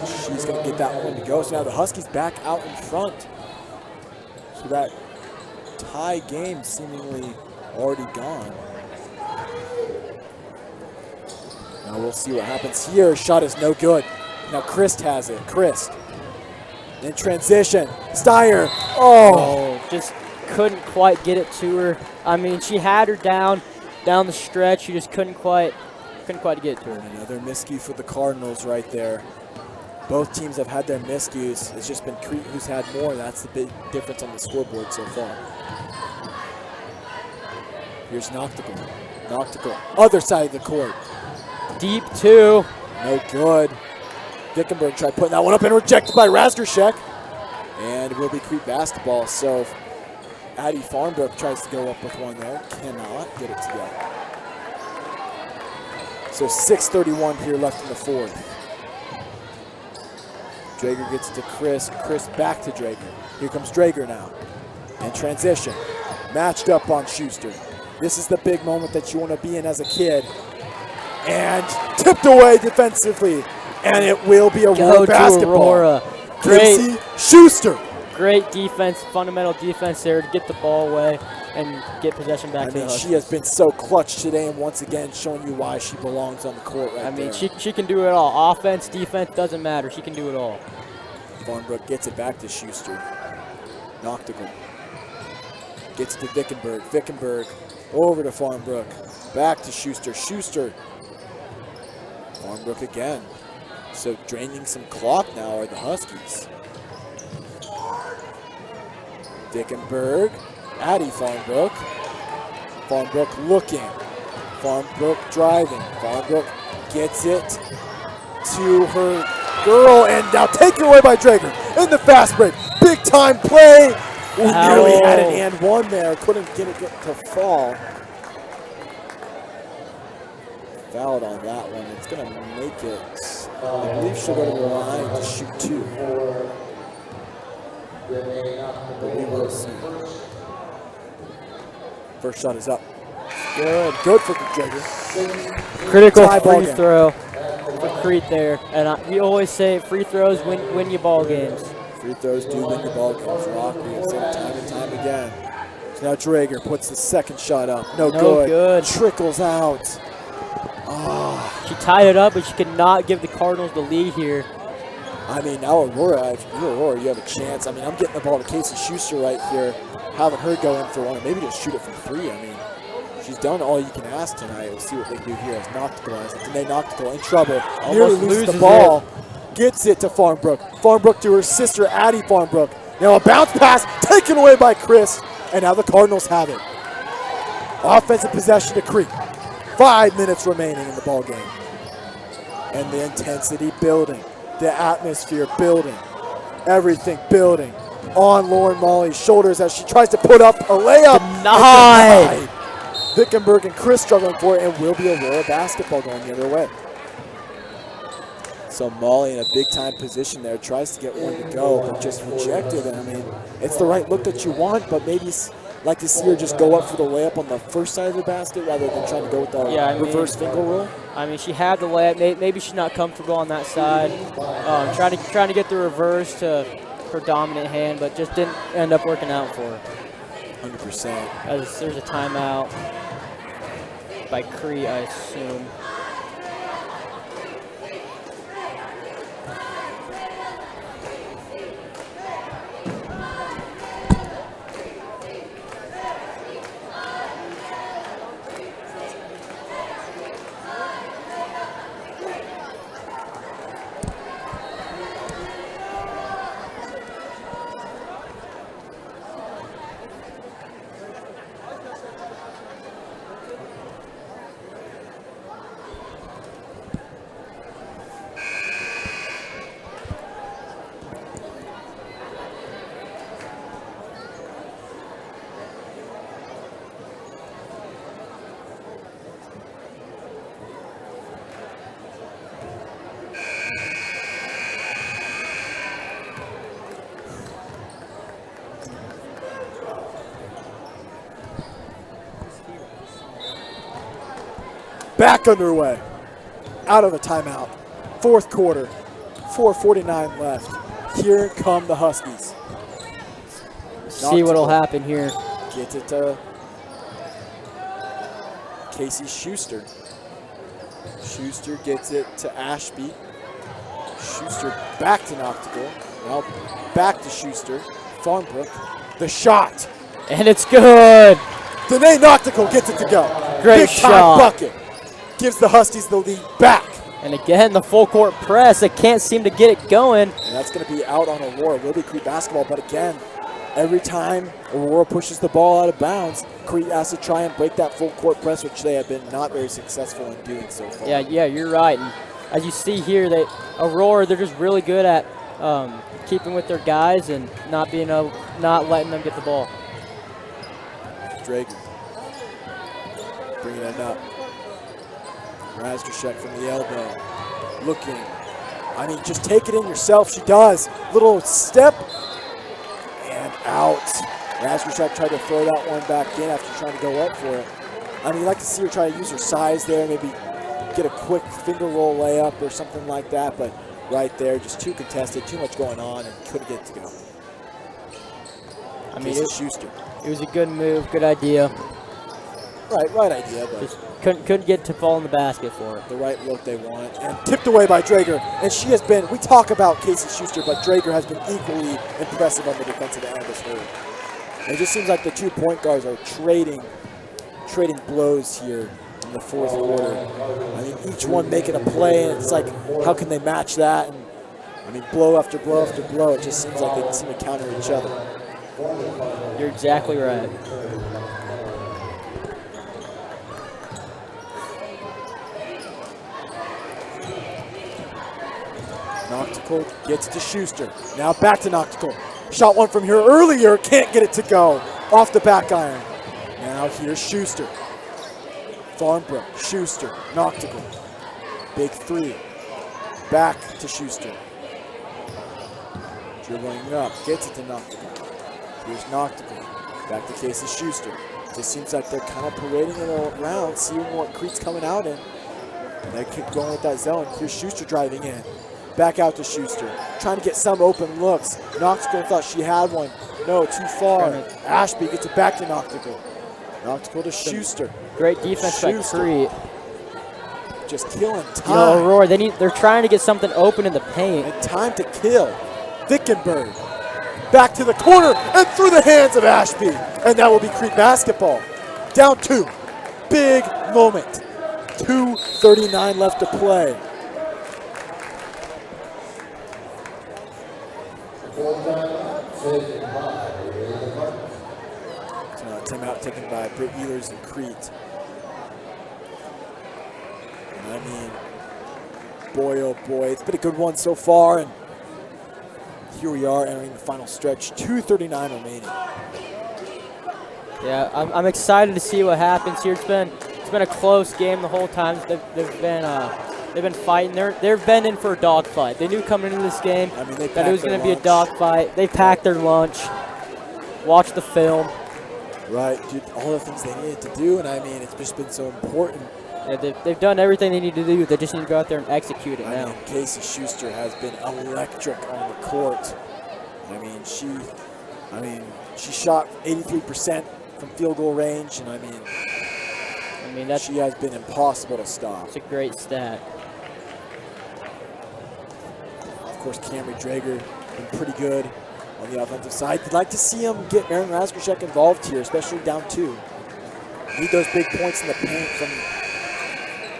S2: She's going to get that one to go. So now the Huskies back out in front. So that tie game seemingly already gone. Now we'll see what happens here. Shot is no good. Now Christ has it. Christ. In transition. Steyer. Oh.
S3: Just couldn't quite get it to her. I mean, she had her down the stretch. She just couldn't quite get it to her.
S2: Another miscue for the Cardinals right there. Both teams have had their miscues. It's just been Crete who's had more. That's the big difference on the scoreboard so far. Here's Noctical. Noctical. Other side of the court.
S3: Deep two.
S2: No good. Vickenberg tried putting that one up and rejected by Razgorshek. And it will be Crete basketball. So Addie Farnbrook tries to go up with one there. Cannot get it together. So 6:31 here left in the fourth. Drager gets it to Chris. Chris back to Drager. Here comes Drager now. In transition. Matched up on Schuster. This is the big moment that you want to be in as a kid. And tipped away defensively. And it will be Aurora basketball.
S3: Aurora.
S2: Casey Schuster.
S3: Great defense, fundamental defense there to get the ball away and get possession back to the Huskies.
S2: She has been so clutch today and once again showing you why she belongs on the court right there.
S3: She can do it all. Offense, defense, doesn't matter. She can do it all.
S2: Farnbrook gets it back to Schuster. Noctical. Gets it to Vickenberg. Vickenberg over to Farnbrook. Back to Schuster. Schuster. Farnbrook again. So draining some clock now are the Huskies. Vickenberg. Addie Farnbrook. Farnbrook looking. Farnbrook driving. Farnbrook gets it to her girl and now taken away by Drager in the fast break. Big time play. We nearly had an and one there. Couldn't get it to fall. Fouled on that one. It's going to make it. I believe she'll go to the line to shoot two. But we will see. First shot is up. Good. Good for Drager.
S3: Critical free throw for Crete there. And we always say free throws win you ball games.
S2: Free throws do win your ball games. Rock, we have said it time and time again. So now Drager puts the second shot up. No good. Trickles out.
S3: She tied it up, but she could not give the Cardinals the lead here.
S2: I mean, now Aurora, if you're Aurora, you have a chance. I mean, I'm getting the ball to Casey Schuster right here. Having her go in for one, or maybe just shoot it from three. I mean, she's done all you can ask tonight. We'll see what they do here as Noctical has it. Danae Noctical in trouble. Nearly loses the ball. Gets it to Farnbrook. Farnbrook to her sister, Addie Farnbrook. Now a bounce pass taken away by Chris. And now the Cardinals have it. Offensive possession to Crete. 5 minutes remaining in the ball game. And the intensity building. The atmosphere building. Everything building. On Lauren Molly's shoulders as she tries to put up a layup.
S3: Denied.
S2: Vickenberg and Chris struggling for it, and will be Aurora basketball going the other way. So Molly in a big-time position there, tries to get one to go, but just rejected. And I mean, it's the right look that you want, but maybe like to see her just go up for the layup on the first side of the basket rather than trying to go with the reverse finger rule.
S3: I mean, she had the layup. Maybe she's not comfortable on that side. Trying to get the reverse to her dominant hand, but just didn't end up working out for her.
S2: 100%.
S3: As there's a timeout by Crete, I assume.
S2: Back underway. Out of the timeout. Fourth quarter. 4:49 left. Here come the Huskies.
S3: See what'll happen here.
S2: Gets it to Casey Schuster. Schuster gets it to Ashby. Schuster back to Noctical. Now back to Schuster. Farmbrook. The shot.
S3: And it's good.
S2: Danae Noctical gets it to go.
S3: Great
S2: Big
S3: shot.
S2: time bucket. Gives the Huskies the lead back.
S3: And again, the full court press. They can't seem to get it going.
S2: And that's going to be out on Aurora. Will be Crete basketball, but again, every time Aurora pushes the ball out of bounds, Crete has to try and break that full court press, which they have been not very successful in doing so far.
S3: Yeah, you're right. And as you see here, Aurora, they're just really good at keeping with their guys and not letting them get the ball.
S2: Drager bringing it up. Razgrashek from the elbow, looking. I mean, just take it in yourself. She does. Little step and out. Razgrashek tried to throw that one back in after trying to go up for it. I mean, you'd like to see her try to use her size there, maybe get a quick finger roll layup or something like that, but right there, just too contested, too much going on, and couldn't get it to go.
S3: I mean,
S2: Schuster.
S3: It was a good move, good idea.
S2: Right idea, but
S3: just couldn't get to fall in the basket for it.
S2: The right look they want, and tipped away by Drager. And she has been, we talk about Casey Schuster, but Drager has been equally impressive on the defensive end this whole. It just seems like the 2 point guards are trading blows here in the fourth quarter. I mean, each one making a play, and it's like, how can they match that? And I mean, blow after blow after blow. It just seems like they seem to counter each other.
S3: You're exactly right.
S2: Noctical gets it to Schuster. Now back to Noctical. Shot one from here earlier, can't get it to go. Off the back iron. Now here's Schuster. Farmbrook, Schuster, Noctical. Big three. Back to Schuster. Dribbling up, gets it to Noctical. Here's Noctical. Back to Casey Schuster. Just seems like they're kind of parading it around, seeing what Crete's coming out in. And they keep going with that zone. Here's Schuster driving in. Back out to Schuster, trying to get some open looks. Noctical thought she had one. No, too far. Ashby gets it back to Noctical. Noctical to Schuster.
S3: Great defense by Crete.
S2: Just killing time.
S3: You know, Aurora, they're trying to get something open in the paint.
S2: And time to kill. Vickenberg. Back to the corner and through the hands of Ashby. And that will be Crete basketball. Down 2. Big moment. 2:39 left to play. Timeout taken by Britt Ehlers and Crete. And I mean, boy, oh boy, it's been a good one so far. And here we are entering the final stretch. 2:39 remaining.
S3: Yeah, I'm excited to see what happens here. It's been a close game the whole time. They've been fighting. They've been in for a dogfight. They knew coming into this game that it was going to be a dogfight. They packed their lunch, watched the film.
S2: Right, did all the things they needed to do, and I mean, it's just been so important.
S3: Yeah, they've done everything they need to do. They just need to go out there and execute it now.
S2: I mean, Casey Schuster has been electric on the court. I mean, she shot 83% from field goal range, and I mean, she has been impossible to stop.
S3: It's a great stat.
S2: Of course, Camry Drager been pretty good on the offensive side. You'd like to see him get Aaron Razgrashek involved here, especially down 2. Need those big points in the paint from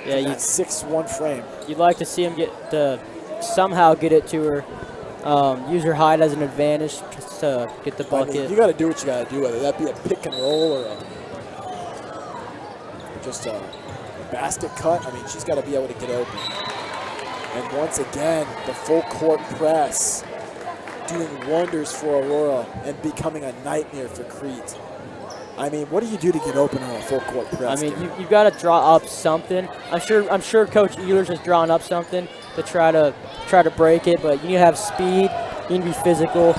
S2: that 6-1 frame.
S3: You'd like to see him somehow get it to her, use her height as an advantage just to get the bucket.
S2: I mean, you got to do what you got to do, whether that be a pick and roll or just a basket cut. I mean, she's got to be able to get open. And once again, the full court press doing wonders for Aurora and becoming a nightmare for Crete. I mean, what do you do to get open on a full court press?
S3: I mean, you've got to draw up something. I'm sure Coach Ehlers has drawn up something to try to break it, but you need to have speed, you need to be physical,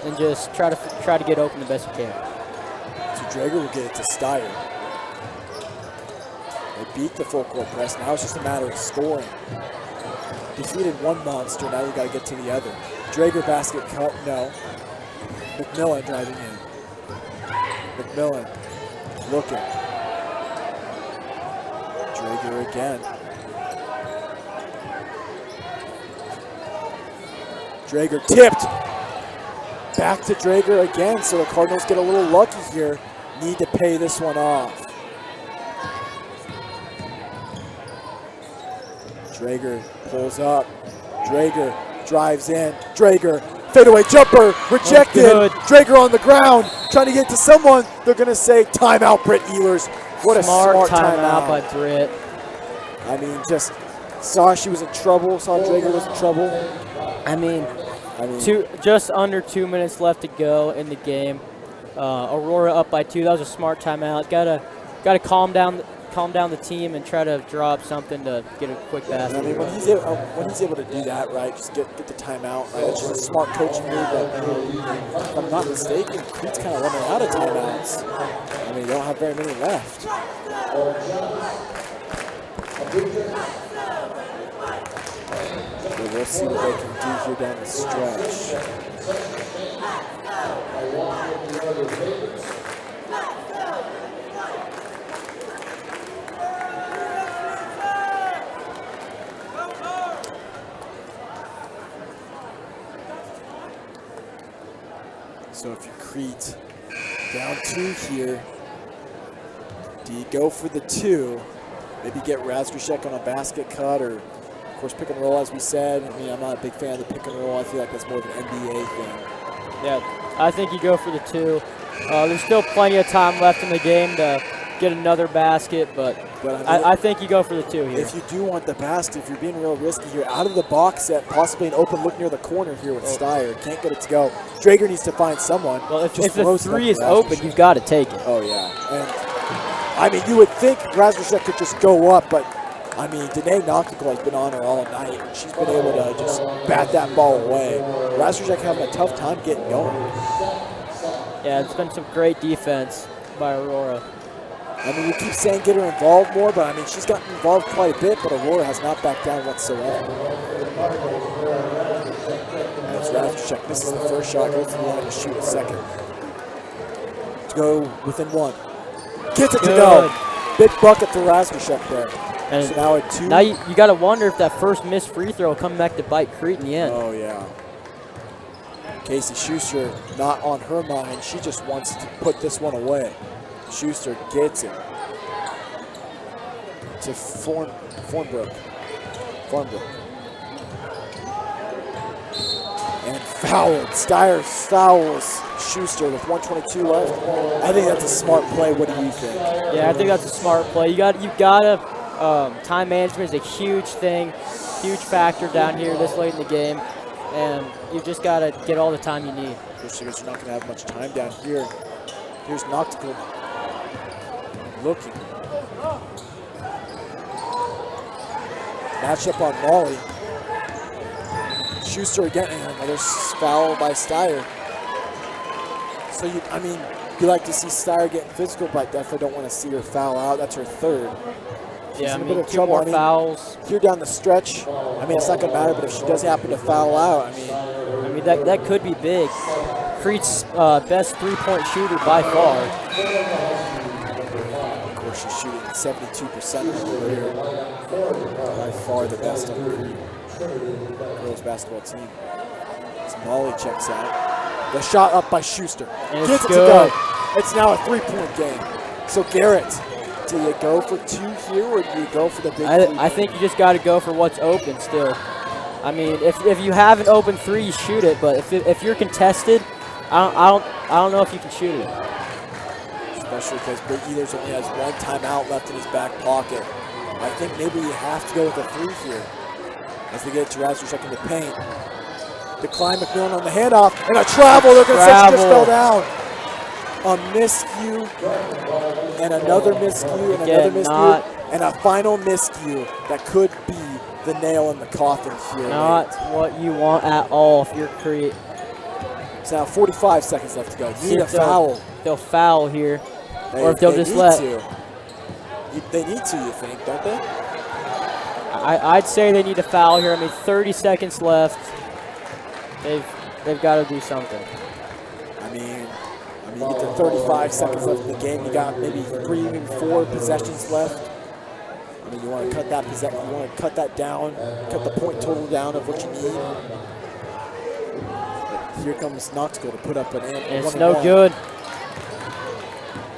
S3: and just try to get open the best you can.
S2: So Drager will get it to Steyer. They beat the full court press. Now it's just a matter of scoring. Defeated one monster, now you got to get to the other. Drager basket cut, no. McMillan driving in. McMillan looking. Drager again. Drager tipped. Back to Drager again, so the Cardinals get a little lucky here. Need to pay this one off. Drager pulls up. Drager drives in. Drager, fadeaway jumper, rejected. Drager on the ground, trying to get to someone. They're going to say timeout, Britt Ehlers. What a smart timeout
S3: by Britt.
S2: I mean, just saw she was in trouble, saw Drager was in trouble.
S3: I mean, just under 2 minutes left to go in the game. Aurora up by 2. That was a smart timeout. Gotta calm down the team and try to draw up something to get a quick basket.
S2: I mean, when he's able to do that, right, just get the timeout, right, it's just a smart coaching move. But if I'm not mistaken, Crete's kind of running out of timeouts. I mean, they don't have very many left. So we'll see what they can do here down the stretch. So if you're Crete, down 2 here, do you go for the 2? Maybe get Razgrishek on a basket cut, or of course pick and roll, as we said. I mean, I'm not a big fan of the pick and roll. I feel like that's more of an NBA thing.
S3: Yeah, I think you go for the 2. There's still plenty of time left in the game to get another basket, but I think you go for the 2 here.
S2: If you do want the basket, if you're being real risky here, out of the box set, possibly an open look near the corner here with Steyer. Can't get it to go. Drager needs to find someone.
S3: Well, if the 3 is open, you've got to take it.
S2: Oh, yeah. And I mean, you would think Razgrishek could just go up, but I mean, Danae Noctical has been on her all night, and she's been able to just bat that ball away. Razgrishek having a tough time getting going.
S3: Yeah, it's been some great defense by Aurora.
S2: I mean, we keep saying get her involved more, but I mean, she's gotten involved quite a bit, but Aurora has not backed down whatsoever. As Razgrishek misses the first shot, goes to the line to shoot a second. To go within 1. Gets it to go. Big bucket for Razgrishek there.
S3: And
S2: so now at 2.
S3: Now you got to wonder if that first missed free throw will come back to bite Crete in the end.
S2: Oh, yeah. Casey Schuster not on her mind. She just wants to put this one away. Schuster gets it to Fornbrook. And fouled. Steyer fouls Schuster with 1:22 left. I think that's a smart play. What do you think?
S3: Yeah, I think that's a smart play. You gotta time management is a huge thing, huge factor down here this late in the game, and you just gotta get all the time you need.
S2: Especially because you're not gonna have much time down here. Here's Noctical looking. Matchup on Molly. Schuster again, and another foul by Steyer. So you like to see Steyer getting physical, but I definitely don't want to see her foul out. That's her 3rd. She's in a bit of
S3: 2
S2: trouble.
S3: more fouls.
S2: Here down the stretch, I mean, it's not going to matter, but if she does happen to foul out, I mean
S3: that could be big. Crete's best 3-point shooter by far.
S2: Of course, she's shooting 72% of the career. By far the best on the Crete girls basketball team. As Molly checks out. The shot up by Schuster. Gets it to go. It's now a 3-point game. So Garrett, do you go for 2 here, or do you go for the big 3?
S3: I think you just got to go for what's open still. I mean, if you have an open 3, you shoot it. But if you're contested, I don't know if you can shoot it.
S2: Especially because Big Ehlers only has 1 timeout left in his back pocket. I think maybe you have to go with a 3 here as they get to Razgrishek in the paint. Decline McMillan on the handoff, and a travel. They're going to say she just fell down. A miscue, and another miscue, and another miscue, and a final miscue that could be the nail in the coffin here.
S3: Not what you want at all if you're Crete.
S2: It's now 45 seconds left to go. You need a foul.
S3: They'll foul here, or if they'll just let.
S2: They need to, you think, don't they?
S3: I'd say they need a foul here. I mean, 30 seconds left. They've got to do something.
S2: I mean, you get to 35 seconds left in the game. You got maybe 3, even 4 possessions left. I mean, you want to cut that down, cut the point total down of what you need. here comes Knoxville to put up an
S3: It's no good.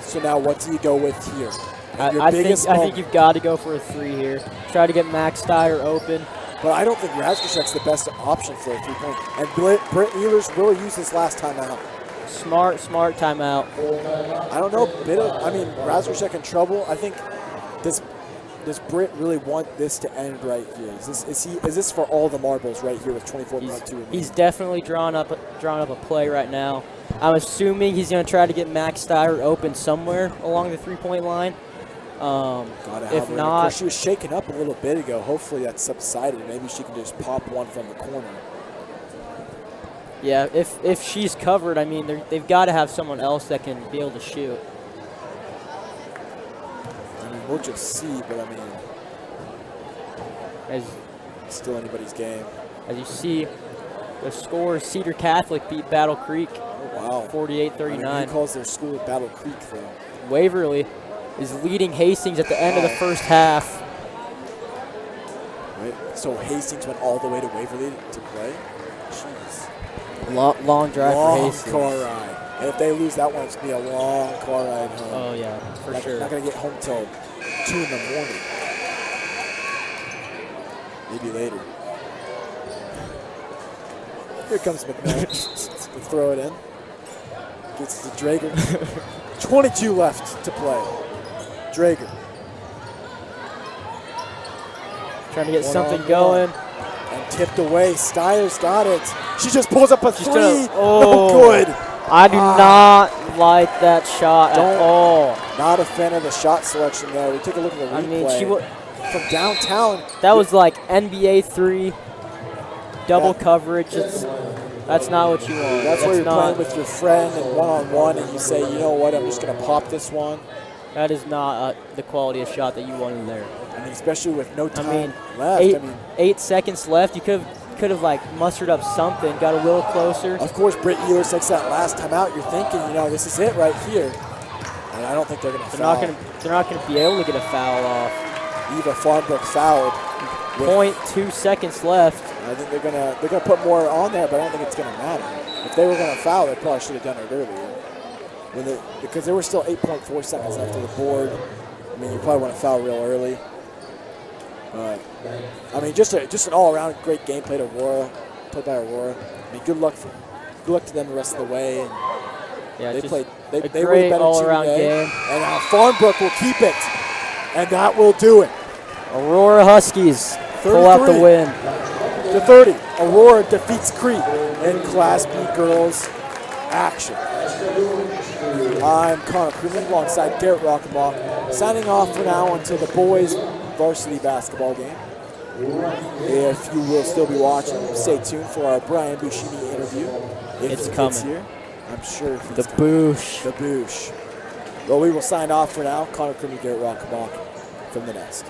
S2: So now what do you go with here?
S3: I think you've got to go for a 3 here. Try to get Max Steyer open.
S2: But I don't think Razorshek's the best option for a 3-point. And Britt Ehlers really used his last timeout.
S3: Smart timeout.
S2: I don't know. Razorshek in trouble. I think does Britt really want this to end right here? Is this for all the marbles right here with 24.2?
S3: He's definitely drawn up a play right now. I'm assuming he's going to try to get Max Steyer open somewhere along the 3-point line. If not,
S2: she was shaken up a little bit ago. Hopefully that's subsided. Maybe she can just pop one from the corner.
S3: Yeah, if she's covered, I mean, they've got to have someone else that can be able to shoot.
S2: I mean, we'll just see, but I mean, it's still anybody's game.
S3: As you see, the score, Cedar Catholic beat Battle Creek.
S2: Oh, wow.
S3: 48-39.
S2: I mean, who calls their school Battle Creek, though?
S3: Waverly is leading Hastings at the end of the first half.
S2: Right. So Hastings went all the way to Waverly to play? Jeez.
S3: Long drive for Hastings.
S2: Long car ride. And if they lose that one, it's going to be a long car ride home.
S3: Oh, yeah, for sure.
S2: Not going to get home till 2 in the morning. Maybe later. Here comes McMahon to throw it in. Gets it to Drager. 22 left to play. Drager.
S3: Trying to get something going.
S2: And tipped away. Steyer's got it. She just pulls up a 3.
S3: Oh,
S2: no good.
S3: I do not like that shot at all.
S2: Not a fan of the shot selection there. We took a look at the replay.
S3: I mean,
S2: from downtown.
S3: That was like NBA 3, double coverage. That's not what you want.
S2: That's where you're playing with your friend and one-on-one, and you say, you know what, I'm just going to pop this one.
S3: That is not the quality of shot that you wanted there.
S2: I mean, especially with no time left.
S3: 8 seconds left. You could have like mustered up something, got a little closer.
S2: Of course, Britt Ehlers takes that last time out. You're thinking, you know, this is it right here. And I don't think they're going to foul.
S3: They're not going to be able to get a foul off.
S2: Eva Farnbrook fouled.
S3: 0.2 seconds left.
S2: I think they're gonna put more on there, but I don't think it's gonna matter. If they were gonna foul, they probably should have done it earlier. Because there were still 8.4 seconds left on the board. I mean, you probably want to foul real early. But I mean, just an all-around great game played played by Aurora. I mean, good luck to them the rest of the way. And
S3: yeah,
S2: they played. They
S3: great
S2: were the better
S3: all-around
S2: team today.
S3: game.
S2: And Farnbrook will keep it, and that will do it.
S3: Aurora Huskies
S2: 33.
S3: pull out the win.
S2: To 30, Aurora defeats Crete in Class B girls action. I'm Connor Krugman alongside Garrett Rockenbach, signing off for now until the boys' varsity basketball game. If you will still be watching, stay tuned for our Brian Bushimi interview.
S3: It's coming.
S2: Here. I'm sure
S3: the boosh.
S2: The boosh. Well, we will sign off for now. Connor Krugman, Garrett Rockenbach from the Nest.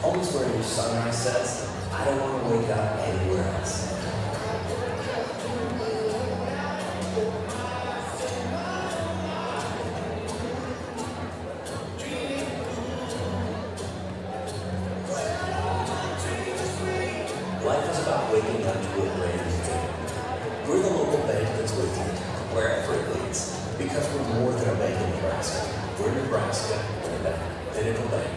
S4: Always where your sunrise sets, I don't want to wake up anywhere else. Life is about waking up to a brand new day. We're the local bank that's with you, wherever it leads, because we're more than a bank in Nebraska. We're Nebraska and a bank. Pinnacle Bank.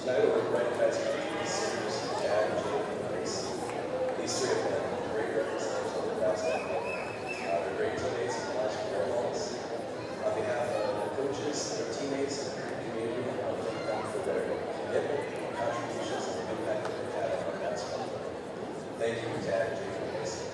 S5: Tonight we're recognizing our team seniors, Chad, Jake, and Grace. These three have been great representatives over the past decade. They're great teammates and logical role models. On behalf of the coaches, their teammates, and the community, I want to thank them for their commitment and contributions and the impact that they've had on our basketball. Thank you, Chad, Jake, and Grace.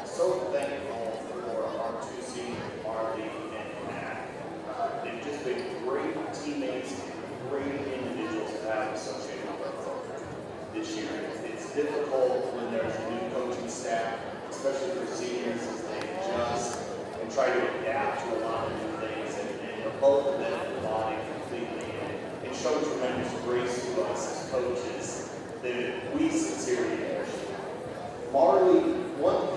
S6: So thankful for our two seniors, Marty and Matt. They've just been great teammates and great individuals to have associated with our program this year. It's difficult when there's a new coaching staff, especially for seniors, as they adjust and try to adapt to a lot of new things. And both of them embody completely and show tremendous grace to us as coaches that we sincerely appreciate. Marley, one